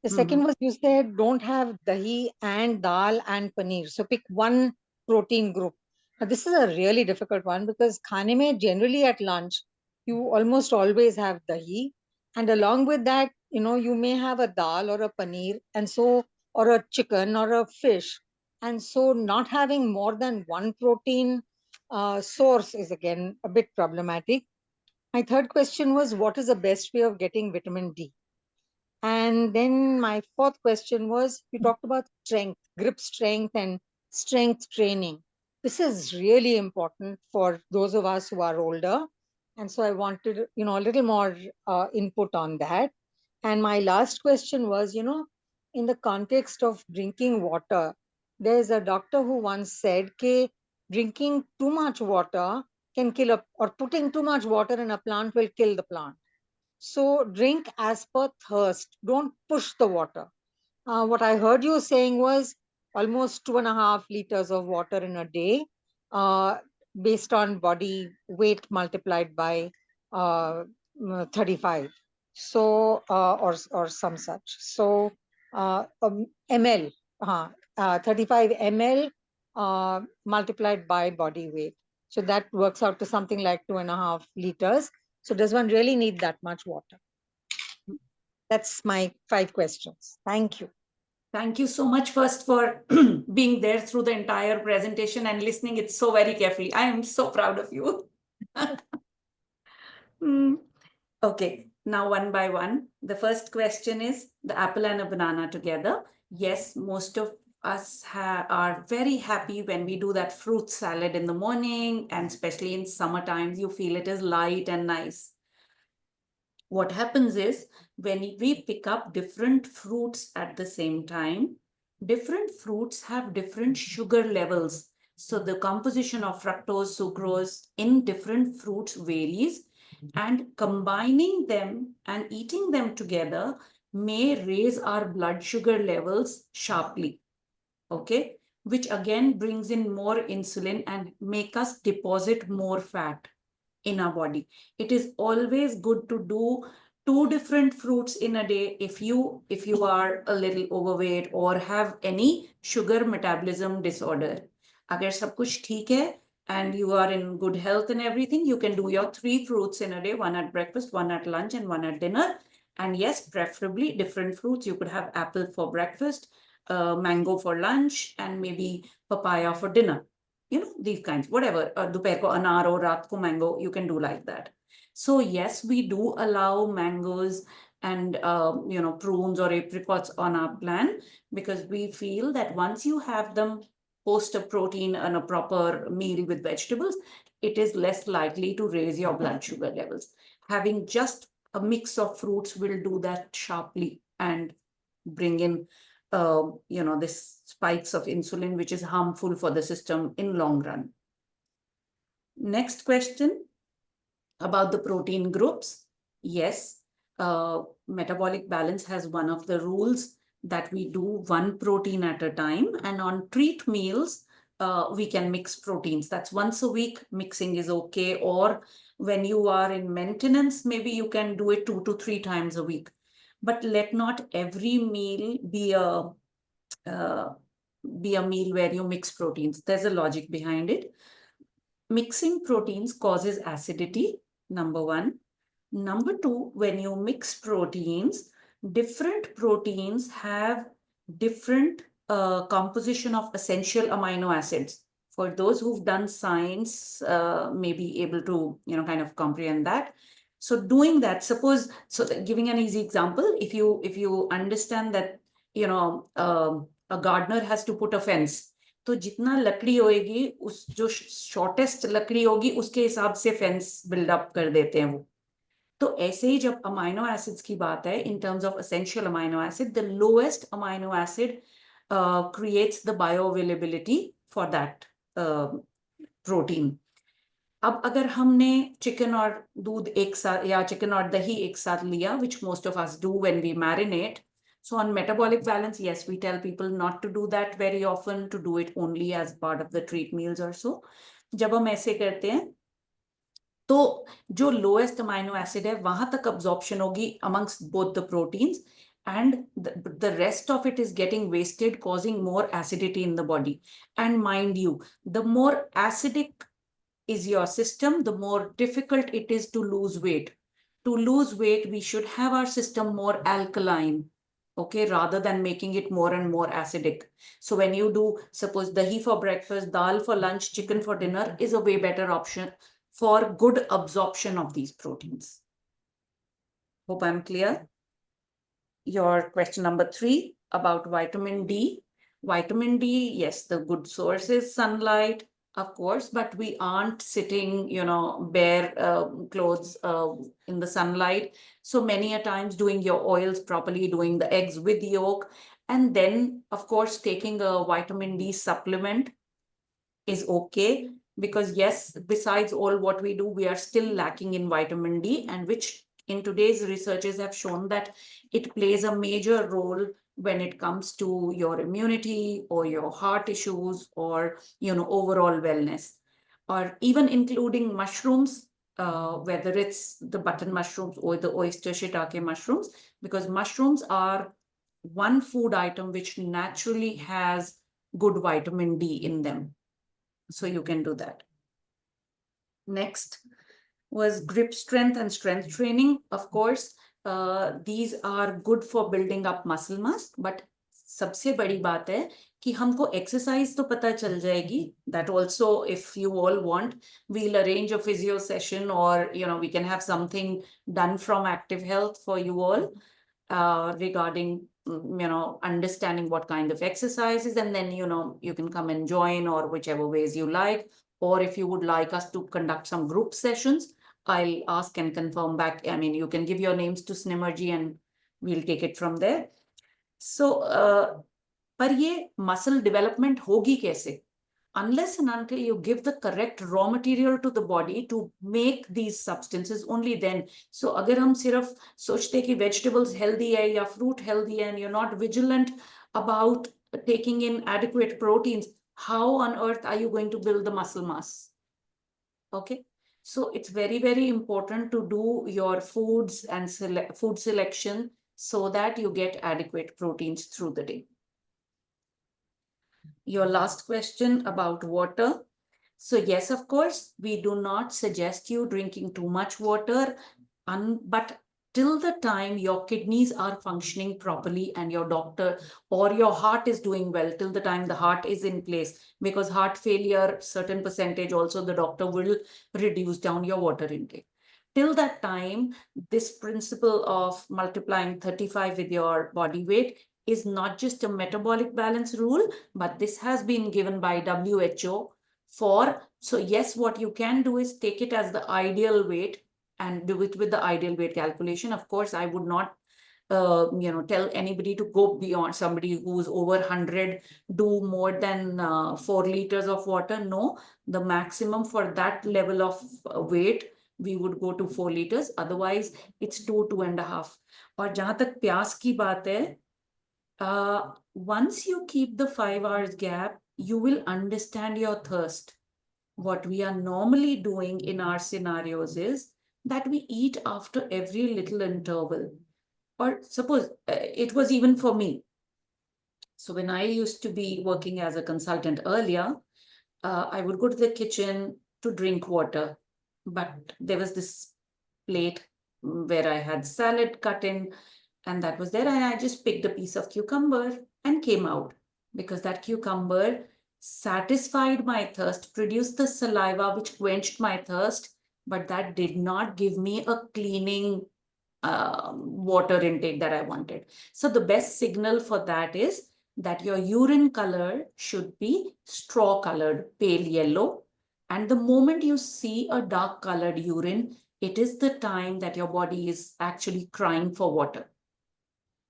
The second was, you said don't have dahi and dal and paneer. So pick one protein group. Now, this is a really difficult one because khane mein generally at lunch, you almost always have dahi. And along with that, you may have a dal or a paneer, and so, or a chicken or a fish. And so not having more than one protein source is again a bit problematic. My third question was, what is the best way of getting vitamin D? And then my fourth question was, you talked about strength, grip strength and strength training. This is really important for those of us who are older. And so I wanted, a little more input on that. And my last question was, in the context of drinking water, there's a doctor who once said, drinking too much water can kill or putting too much water in a plant will kill the plant. So drink as per thirst. Don't push the water. What I heard you saying was almost 2.5 liters of water in a day, based on body weight multiplied by 35. So, or some such. So, ml, 35 ml multiplied by body weight. So that works out to something like 2.5 liters. So does one really need that much water? That's my 5 questions. Thank you. Thank you so much first for being there through the entire presentation and listening it so very carefully. I am so proud of you. Okay, now one by one. The first question is the apple and a banana together. Yes, most of us are very happy when we do that fruit salad in the morning, and especially in summer times, you feel it is light and nice. What happens is when we pick up different fruits at the same time, different fruits have different sugar levels. So the composition of fructose, sucrose in different fruits varies, and combining them and eating them together may raise our blood sugar levels sharply. Okay, which again brings in more insulin and make us deposit more fat in our body. It is always good to do 2 different fruits in a day if you are a little overweight or have any sugar metabolism disorder. Agar sab kuch theek hai and you are in good health and everything, you can do your 3 fruits in a day, one at breakfast, one at lunch, and one at dinner. And yes, preferably different fruits. You could have apple for breakfast, mango for lunch, and maybe papaya for dinner. You know, these kinds, whatever, dopahr ko anar or raat ko mango, you can do like that. So yes, we do allow mangoes and, prunes or apricots on our plan, because we feel that once you have them post a protein and a proper meal with vegetables, it is less likely to raise your blood sugar levels. Having just a mix of fruits will do that sharply and bring in this spikes of insulin, which is harmful for the system in long run. Next question about the protein groups. Yes, metabolic balance has one of the rules that we do 1 protein at a time, and on treat meals, we can mix proteins. That's once a week, mixing is okay. Or when you are in maintenance, maybe you can do it 2 to 3 times a week. But let not every meal be a meal where you mix proteins. There's a logic behind it. Mixing proteins causes acidity, number 1. Number 2, when you mix proteins, different proteins have different composition of essential amino acids. For those who've done science, may be able to, kind of comprehend that. So doing that, suppose, giving an easy example, if you understand that, a gardener has to put a fence, तो जितना लकड़ी होएगी, उस जो shortest लकड़ी होगी उसके हिसाब से फेंस बिल्डअप कर देते हैं वो. तो ऐसे ही जब अमाइनो एसिड्स की बात है, in terms of essential amino acid, the lowest amino acid creates the bioavailability for that protein. अब अगर हमने चिकन और दूध एक साथ या चिकन और दही एक साथ लिया, which most of us do when we marinate. So on metabolic balance, yes, we tell people not to do that very often, to do it only as part of the treat meals or so. जब हम ऐसे करते हैं, तो जो lowest amino acid है, वहां तक absorption होगी amongst both the proteins, and the rest of it is getting wasted, causing more acidity in the body. And mind you, the more acidic is your system, the more difficult it is to lose weight. To lose weight, we should have our system more alkaline, okay, rather than making it more and more acidic. So when you do, suppose dahi for breakfast, dal for lunch, chicken for dinner is a way better option for good absorption of these proteins. Hope I'm clear. Your question number 3 about vitamin D. Vitamin D, yes, the good source is sunlight, of course, but we aren't sitting, bare clothes in the sunlight. So many a times doing your oils properly, doing the eggs with yolk, and then, of course, taking a vitamin D supplement is okay. because yes, besides all what we do, we are still lacking in vitamin D, and which in today's researches have shown that it plays a major role when it comes to your immunity or your heart issues or, overall wellness, or even including mushrooms, whether it's the button mushrooms or the oyster shiitake mushrooms, because mushrooms are one food item which naturally has good vitamin D in them. So you can do that. Next was grip strength and strength training. Of course, these are good for building up muscle mass, but सबसे बड़ी बात है कि हमको exercise तो पता चल जाएगी. That also, if you all want, we'll arrange a physio session, or we can have something done from Active Health for you all regarding understanding what kind of exercises, and then you can come and join, or whichever ways you like. Or if you would like us to conduct some group sessions, I'll ask and confirm back. I mean, you can give your names to Snimerji and we'll take it from there. So, पर ये muscle development होगी कैसे? Unless and until you give the correct raw material to the body to make these substances, only then. So अगर हम सिर्फ सोचते कि vegetables healthy है या fruit healthy है, and you're not vigilant about taking in adequate proteins, how on earth are you going to build the muscle mass? Okay, so it's very, very important to do your foods and food selection so that you get adequate proteins through the day. Your last question about water. So yes, of course, we do not suggest you drinking too much water, but till the time your kidneys are functioning properly and your doctor or your heart is doing well, till the time the heart is in place, because heart failure, certain percentage also the doctor will reduce down your water intake. Till that time, this principle of multiplying 35 with your body weight is not just a metabolic balance rule, but this has been given by WHO so yes, what you can do is take it as the ideal weight and do it with the ideal weight calculation. Of course, I would not tell anybody to go beyond. Somebody who's over 100 do more than 4 liters of water. No, the maximum for that level of weight we would go to 4 liters. Otherwise, it's 2.5. और जहां तक प्यास की बात है, once you keep the 5 hours gap, you will understand your thirst. What we are normally doing in our scenarios is that we eat after every little interval. Or suppose it was even for me. So when I used to be working as a consultant earlier, I would go to the kitchen to drink water. But there was this plate where I had salad cut in, and that was there. And I just picked a piece of cucumber and came out, because that cucumber satisfied my thirst, produced the saliva which quenched my thirst, but that did not give me a cleaning water intake that I wanted. So the best signal for that is that your urine color should be straw colored, pale yellow. And the moment you see a dark colored urine, it is the time that your body is actually crying for water.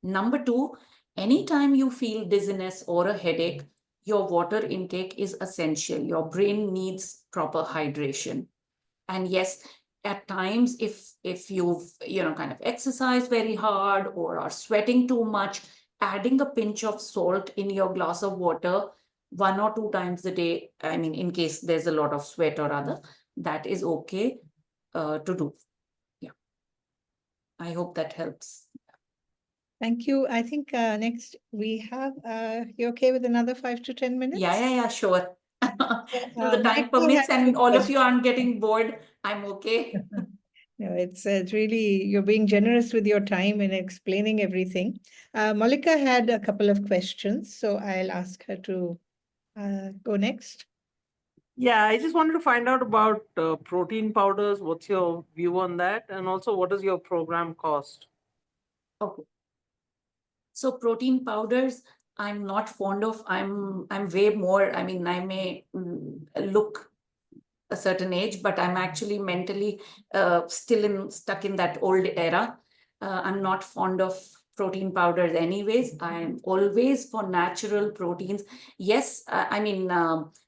Number 2, anytime you feel dizziness or a headache, your water intake is essential. Your brain needs proper hydration. And yes, at times, if you've kind of exercised very hard or are sweating too much, adding a pinch of salt in your glass of water 1 or 2 times a day, I mean, in case there's a lot of sweat or other, that is okay to do. Yeah. I hope that helps. Thank you. I think next we have, you okay with another 5 to 10 minutes? Yeah, sure. Till the time permits and all of you aren't getting bored, I'm okay. No, it's really, you're being generous with your time in explaining everything. Malika had a couple of questions, so I'll ask her to go next. Yeah, I just wanted to find out about protein powders. What's your view on that? And also, what is your program cost? Okay. So protein powders, I'm not fond of. I'm way more. I mean, I may look a certain age, but I'm actually mentally still stuck in that old era. I'm not fond of protein powders anyways. I'm always for natural proteins. Yes, I mean,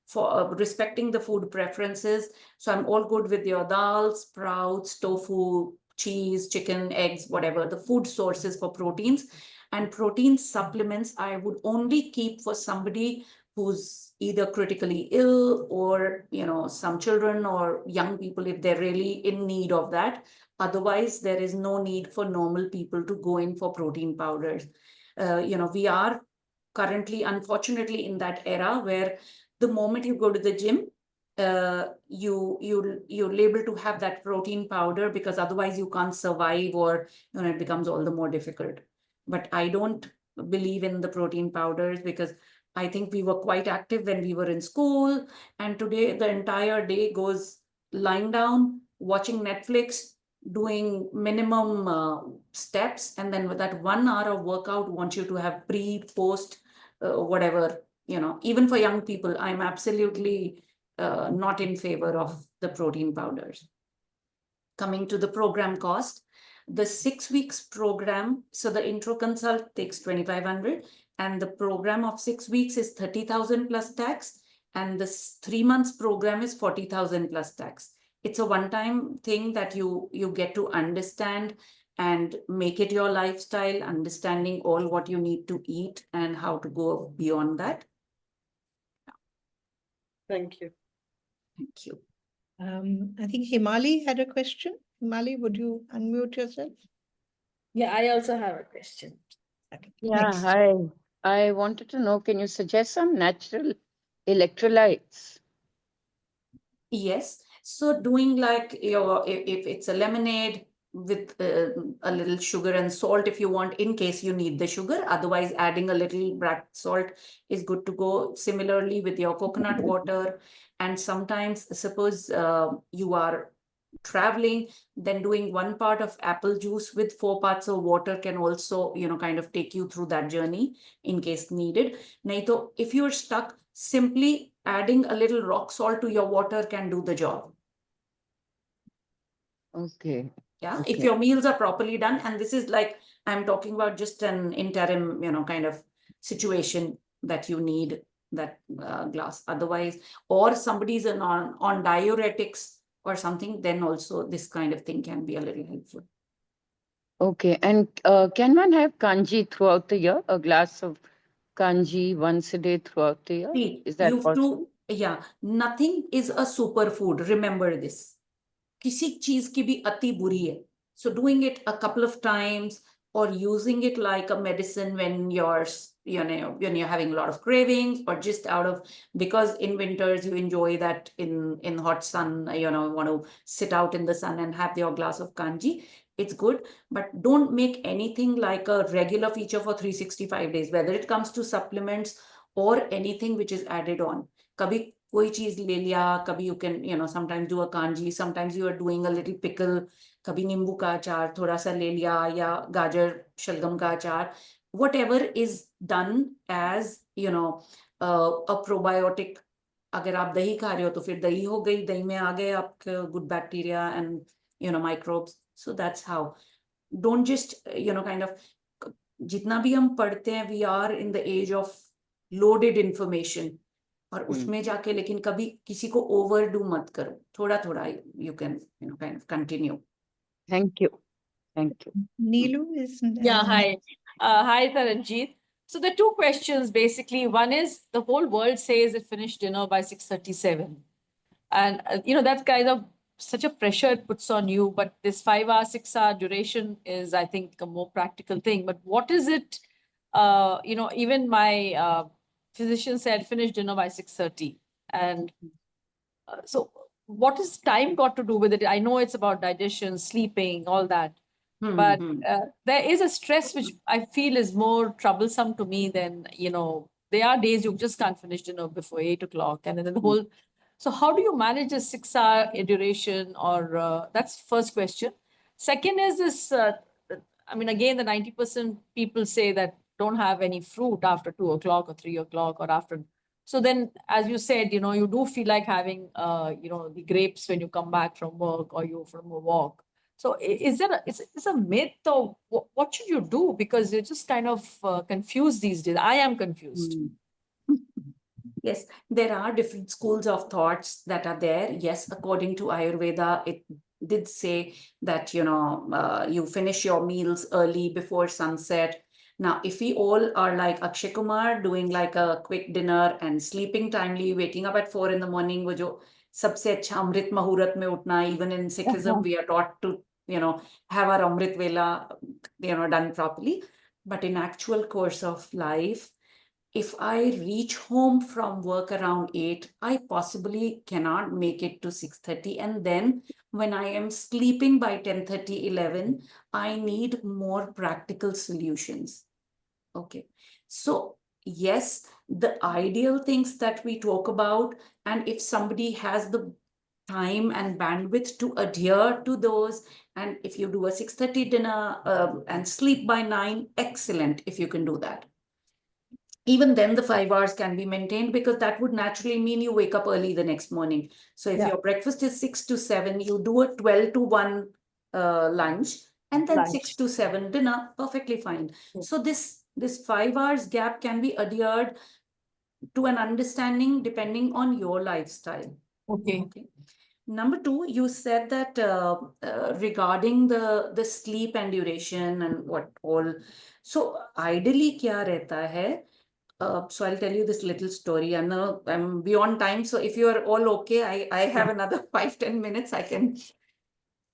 for respecting the food preferences. So I'm all good with your dal, sprouts, tofu, cheese, chicken, eggs, whatever, the food sources for proteins. And protein supplements, I would only keep for somebody who's either critically ill or, some children or young people if they're really in need of that. Otherwise, there is no need for normal people to go in for protein powders. We are currently, unfortunately, in that era where the moment you go to the gym, you're able to have that protein powder, because otherwise you can't survive, or it becomes all the more difficult. But I don't believe in the protein powders, because I think we were quite active when we were in school, and today the entire day goes lying down, watching Netflix, doing minimum steps, and then with that 1 hour of workout wants you to have pre, post, whatever, even for young people. I'm absolutely not in favor of the protein powders. Coming to the program cost, the 6 weeks program, so the intro consult takes 2,500, and the program of 6 weeks is 30,000 plus tax, and the 3 months program is 40,000 plus tax. It's a one-time thing that you get to understand and make it your lifestyle, understanding all what you need to eat and how to go beyond that. Thank you. Thank you. I think Himali had a question. Himali, would you unmute yourself? Yeah, I also have a question. Okay. Yeah, Next. hi. I wanted to know, can you suggest some natural electrolytes? Yes. So doing like if it's a lemonade with a little sugar and salt if you want, in case you need the sugar. Otherwise, adding a little black salt is good to go. Similarly with your coconut water. And sometimes, suppose you are traveling, then doing 1 part of apple juice with 4 parts of water can also, kind of take you through that journey in case needed. Naito, if you're stuck, simply adding a little rock salt to your water can do the job. Okay. Yeah, Okay. if your meals are properly done, and this is like, I'm talking about just an interim, kind of situation that you need that glass. Otherwise, or somebody's on diuretics or something, then also this kind of thing can be a little helpful. Okay. And can one have kanji throughout the year? A glass of kanji once a day throughout the year? See, Is that possible? yeah, nothing is a superfood. Remember this. किसी चीज की भी अति बुरी है. So doing it a couple of times or using it like a medicine when you're having a lot of cravings, or just out of, because in winters you enjoy that in hot sun, want to sit out in the sun and have your glass of kanji. It's good, but don't make anything like a regular feature for 365 days, whether it comes to supplements or anything which is added on. Kabhi koi cheez le liya, kabhi you can, sometimes do a kanji, sometimes you are doing a little pickle, kabhi nimbu ka achar, thoda sa le liya, ya gajar, shalgam ka achar, whatever is done as, a probiotic. अगर आप दही खा रहे हो तो फिर दही हो गई, दही में आ गए आपके good bacteria and microbes. So that's how. Don't just kind of, जितना भी हम पढ़ते हैं, we are in the age of loaded information, और उसमें जाके लेकिन कभी किसी को overdo मत करो. थोड़ा थोड़ा you can kind of continue. Thank you. Thank you. Neelu is. Yeah, hi. Hi, Taranjeet. So the 2 questions basically, one is the whole world says it finished dinner by 6:37. And, that's kind of such a pressure it puts on you. But this 5-hour, 6-hour duration is, I think, a more practical thing. But what is it? Even my physician said finish dinner by 6:30. And so what has time got to do with it? I know it's about digestion, sleeping, all that. But there is a stress which I feel is more troublesome to me than, there are days you just can't finish dinner before 8 o'clock. And then the whole, so how do you manage a 6-hour duration? Or that's first question. Second is this, again, the 90% people say that don't have any fruit after 2 o'clock or 3 o'clock or after. So then, as you said, you do feel like having, the grapes when you come back from work or you from a walk. So is there is a myth, or what should you do? Because you're just kind of confused these days. I am confused. Yes, there are different schools of thoughts that are there. Yes, according to Ayurveda, it did say that, you finish your meals early before sunset. Now, if we all are like Akshay Kumar, doing like a quick dinner and sleeping timely, waking up at 4 in the morning, wo jo sabse acha Amrit Mahurat mein utna, even in Sikhism, we are taught to, have our Amrit Vela, done properly. But in actual course of life, if I reach home from work around 8, I possibly cannot make it to 6:30. And then when I am sleeping by 10:30, 11, I need more practical solutions. Okay. So yes, the ideal things that we talk about, and if somebody has the time and bandwidth to adhere to those, and if you do a 6:30 dinner and sleep by 9, excellent if you can do that. Even then the 5 hours can be maintained, because that would naturally mean you wake up early the next morning. So if your breakfast is 6 to 7, you do a 12 to 1 lunch, and then 6 to 7 dinner, perfectly fine. So this 5 hours gap can be adhered to an understanding depending on your lifestyle. Okay. Number 2, you said that regarding the sleep and duration and what all. So ideally kya rehta hai? So I'll tell you this little story. I know I'm beyond time. So if you are all okay, I have another 5-10 minutes. I can.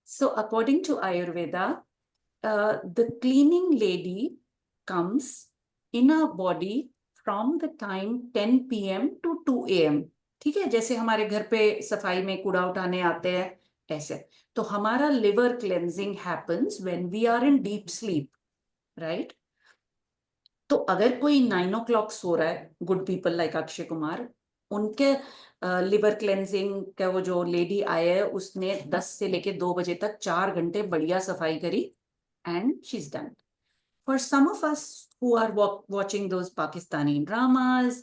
So according to Ayurveda, the cleaning lady comes in our body from the time 10 p.m. to 2 a.m. ठीक है, जैसे हमारे घर पे सफाई में कूड़ा उठाने आते हैं ऐसे, तो हमारा liver cleansing happens when we are in deep sleep, right? तो अगर कोई 9 o'clock सो रहा है, good people like Akshay Kumar, उनके लिवर क्लेंजिंग का वो जो लेडी आया है, उसने 10 से लेके 2 बजे तक 4 घंटे बढ़िया सफाई करी, and she is done. For some of us who are watching those Pakistani dramas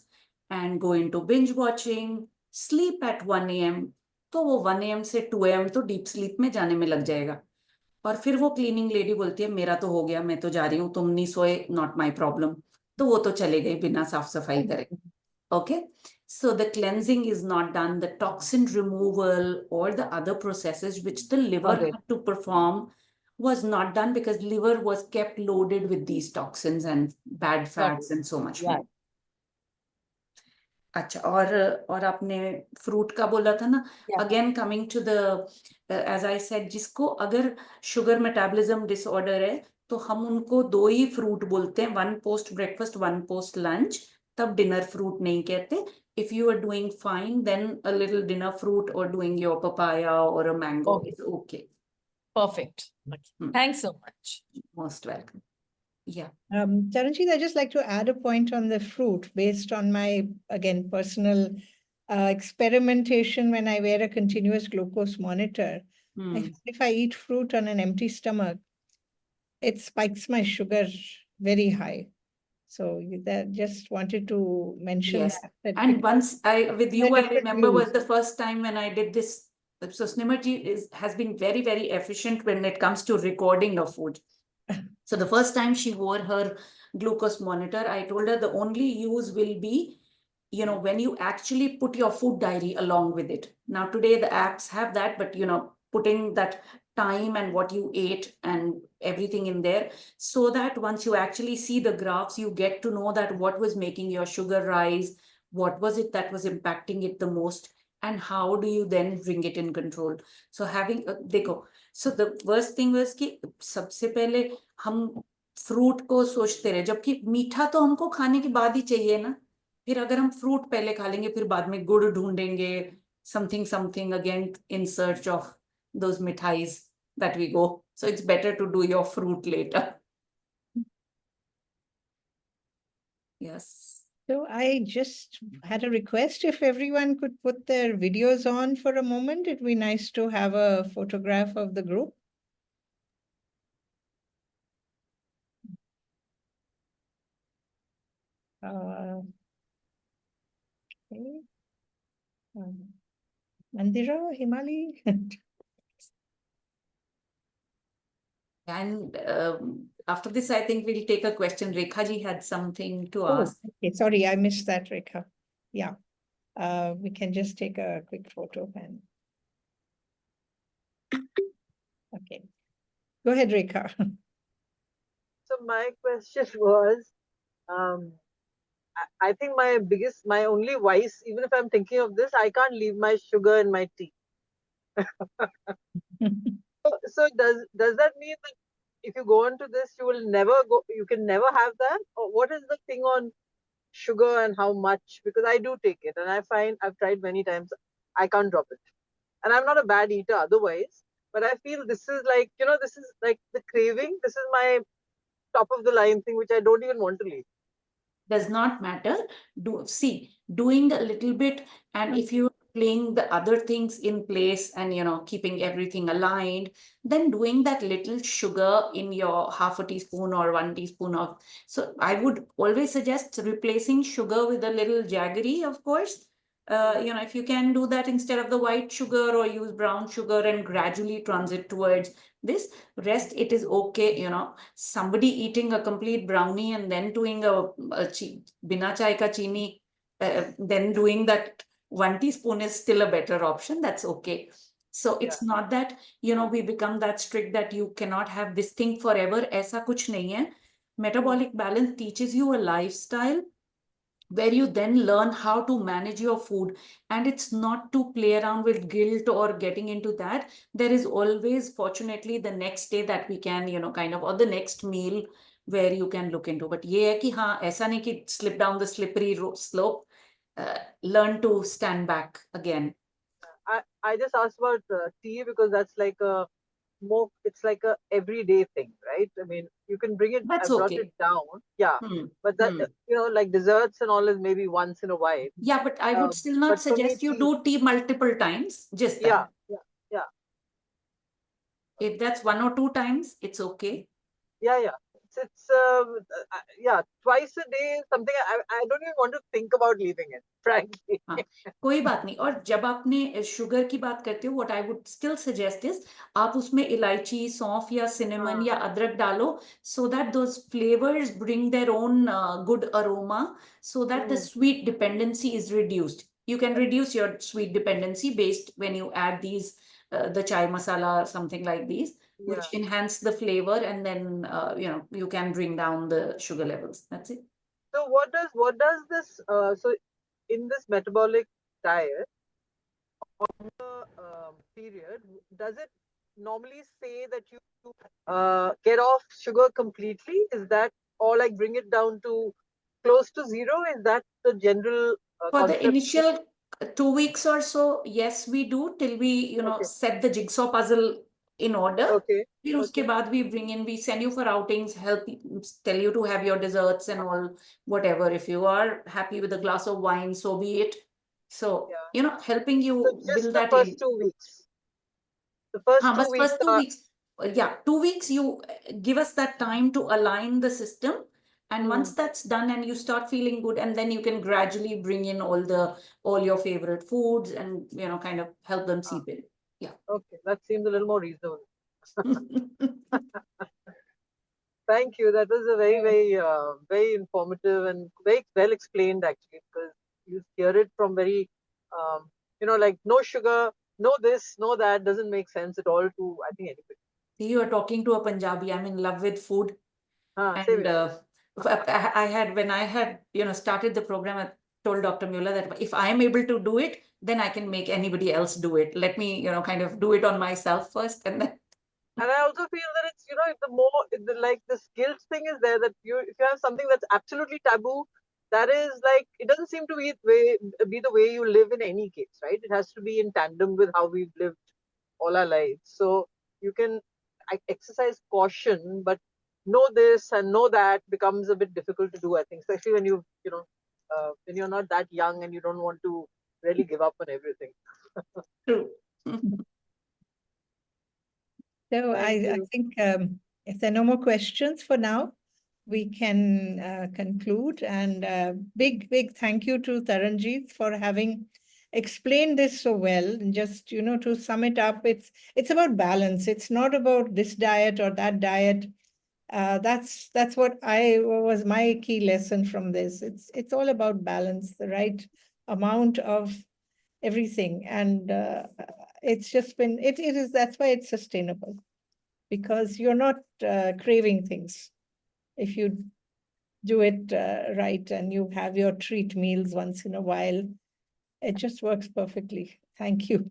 and go into binge watching, sleep at 1 a.m. तो वो 1 a.m. से 2 a.m. तो डीप स्लीप में जाने में लग जाएगा. और फिर वो क्लीनिंग लेडी बोलती है मेरा तो हो गया, मैं तो जा रही हूँ, तुम नहीं सोए, नॉट माई प्रॉब्लम. तो वो तो चले गए बिना साफ सफाई करे. Okay, so the cleansing is not done, the toxin removal or the other processes which the liver had to perform was not done, because liver was kept loaded with these toxins and bad fats and so much more. अच्छा, और आपने fruit का बोला था ना, again coming to the age I said, जिसको अगर sugar metabolism disorder है तो हम उनको 2 ही फ्रूट बोलते हैं, 1 पोस्ट ब्रेकफास्ट 1 पोस्ट लंच, तब डिनर फ्रूट नहीं कहते. If you are doing fine, then a little dinner fruit और डूइंग योर पपाया और a mango is okay. Perfect. Thanks so much. Most welcome. Yeah. Taranjeet, I'd just like to add a point on the fruit based on my, again, personal experimentation when I wear a continuous glucose monitor. If I eat fruit on an empty stomach, it spikes my sugar very high. So that just wanted to mention that. And once with you, I remember was the first time when I did this. So Snimerji has been very, very efficient when it comes to recording of food. So the first time she wore her glucose monitor, I told her the only use will be, when you actually put your food diary along with it. Now today the apps have that, but putting that time and what you ate and everything in there, so that once you actually see the graphs, you get to know that what was making your sugar rise, what was it that was impacting it the most, and how do you then bring it in control. So having देखो, so the worst thing was कि सबसे पहले हम fruit को सोचते रहे, जबकि मीठा तो हमको खाने के बाद ही चाहिए ना. फिर अगर हम फ्रूट पहले खा लेंगे, फिर बाद में गुड़ ढूंढेंगे, something again in search of those mithais that we go. So it's better to do your fruit later. Yes. So I just had a request, if everyone could put their videos on for a moment, it'd be nice to have a photograph of the group. Okay. Mandira, Himali. And after this, I think we'll take a question. Rekha ji had something to Oh, ask. okay. Sorry, I missed that, Rekha. Yeah. We can just take a quick photo and. Okay. Go ahead, Rekha. So my question was, I think my only vice, even if I'm thinking of this, I can't leave my sugar in my tea. So does that mean that if you go into this, you can never have that? Or what is the thing on sugar and how much? Because I do take it, and I find I've tried many times, I can't drop it. And I'm not a bad eater otherwise, but I feel this is like, this is like the craving. This is my top of the line thing, which I don't even want to leave. Does not matter. Doing a little bit, and if you're playing the other things in place and keeping everything aligned, then doing that little sugar in your half a teaspoon or 1 teaspoon of. So I would always suggest replacing sugar with a little jaggery, of course. If you can do that instead of the white sugar, or use brown sugar and gradually transit towards this. Rest, it is okay. Somebody eating a complete brownie and then doing bina chai ka chini, then doing that 1 teaspoon is still a better option. That's okay. So it's not that we become that strict that you cannot have this thing forever. Aisa kuch nahi hai. Metabolic balance teaches you a lifestyle where you then learn how to manage your food, and it's not to play around with guilt or getting into that. There is always, fortunately, the next day that we can kind of, or the next meal where you can look into. But ye hai ki aisa nahi ki slip down the slippery slope. Learn to stand back again. I just asked about tea because that's like it's like a everyday thing, right? I mean, you can bring it. That's I brought okay. it down, yeah. But that like desserts and all is maybe once in a while. Yeah, but I would still not but for me, suggest you tea, do tea multiple times. Just yeah, that. yeah. If that's 1 or 2 times, it's okay. Yeah. It's yeah, twice a day is something I don't even want to think about leaving it, frankly. हाँ, कोई बात नहीं. और जब आपने sugar की बात करते हो, what I would still suggest is आप उसमें इलायची, सौंफ या cinnamon या अदरक डालो, so that those flavors bring their own good aroma, so that the sweet dependency is reduced. You can reduce your sweet dependency based when you add these the chai masala or something like these, which enhance the flavor, and then you can bring down the sugar levels. That's it. So what does this so in this metabolic diet on the period, does it normally say that you get off sugar completely? Is that, or like bring it down to close to zero? Is that the general For the concept? initial 2 weeks or so, yes, we do, till we set the jigsaw puzzle in order. Okay. Then uske baad we send you for outings, tell you to have your desserts and all, whatever. If you are happy with a glass of wine, so be it. So, helping you So just build the that first in. 2 weeks. The first Haan, 2 weeks first 2 weeks. Yeah, 2 weeks, you give us that time to align the system. And once that's done and you start feeling good, and then you can gradually bring in all your favorite foods and kind of help them seep in. Yeah. Okay, that seems a little more reasonable. Thank you. That was a very informative and very well explained, actually, because you hear it from very, like no sugar, no this, no that, doesn't make sense at all to, I think, anybody. You are talking to a Punjabi. I'm in love with food. Same And when I had started the program, I told Dr. Mueller that if I am able to do it, then I can make anybody else do it. Let me kind of do it on myself first, and then. And I also feel that it's, like this guilt thing is there, that if you have something that's absolutely taboo, that is like, it doesn't seem to be the way you live in any case, right? It has to be in tandem with how we've lived all our lives. So you can exercise caution, but know this and know that becomes a bit difficult to do, I think, especially when when you're not that young and you don't want to really give up on everything. True. So I think if there are no more questions for now, we can conclude. And big thank you to Taranjeet for having explained this so well. And just, you know, to sum it up, it's about balance. It's not about this diet or that diet. That's what was my key lesson from this. It's all about balance, the right amount of everything, and it's just been it is that's why it's sustainable, because you're not craving things if you do it right, and you have your treat meals once in a while. It just works perfectly. Thank you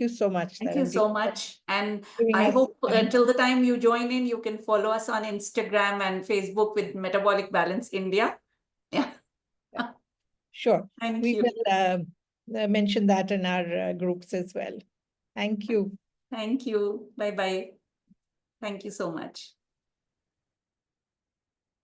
so much. Thank you Taranjeet, so much. And giving I us hope time. until the time you join in, you can follow us on Instagram and Facebook with Metabolic Balance India. Yeah. Sure. Thank We you. will mention that in our groups as well. Thank you. Thank you. Bye-bye. Thank you so much.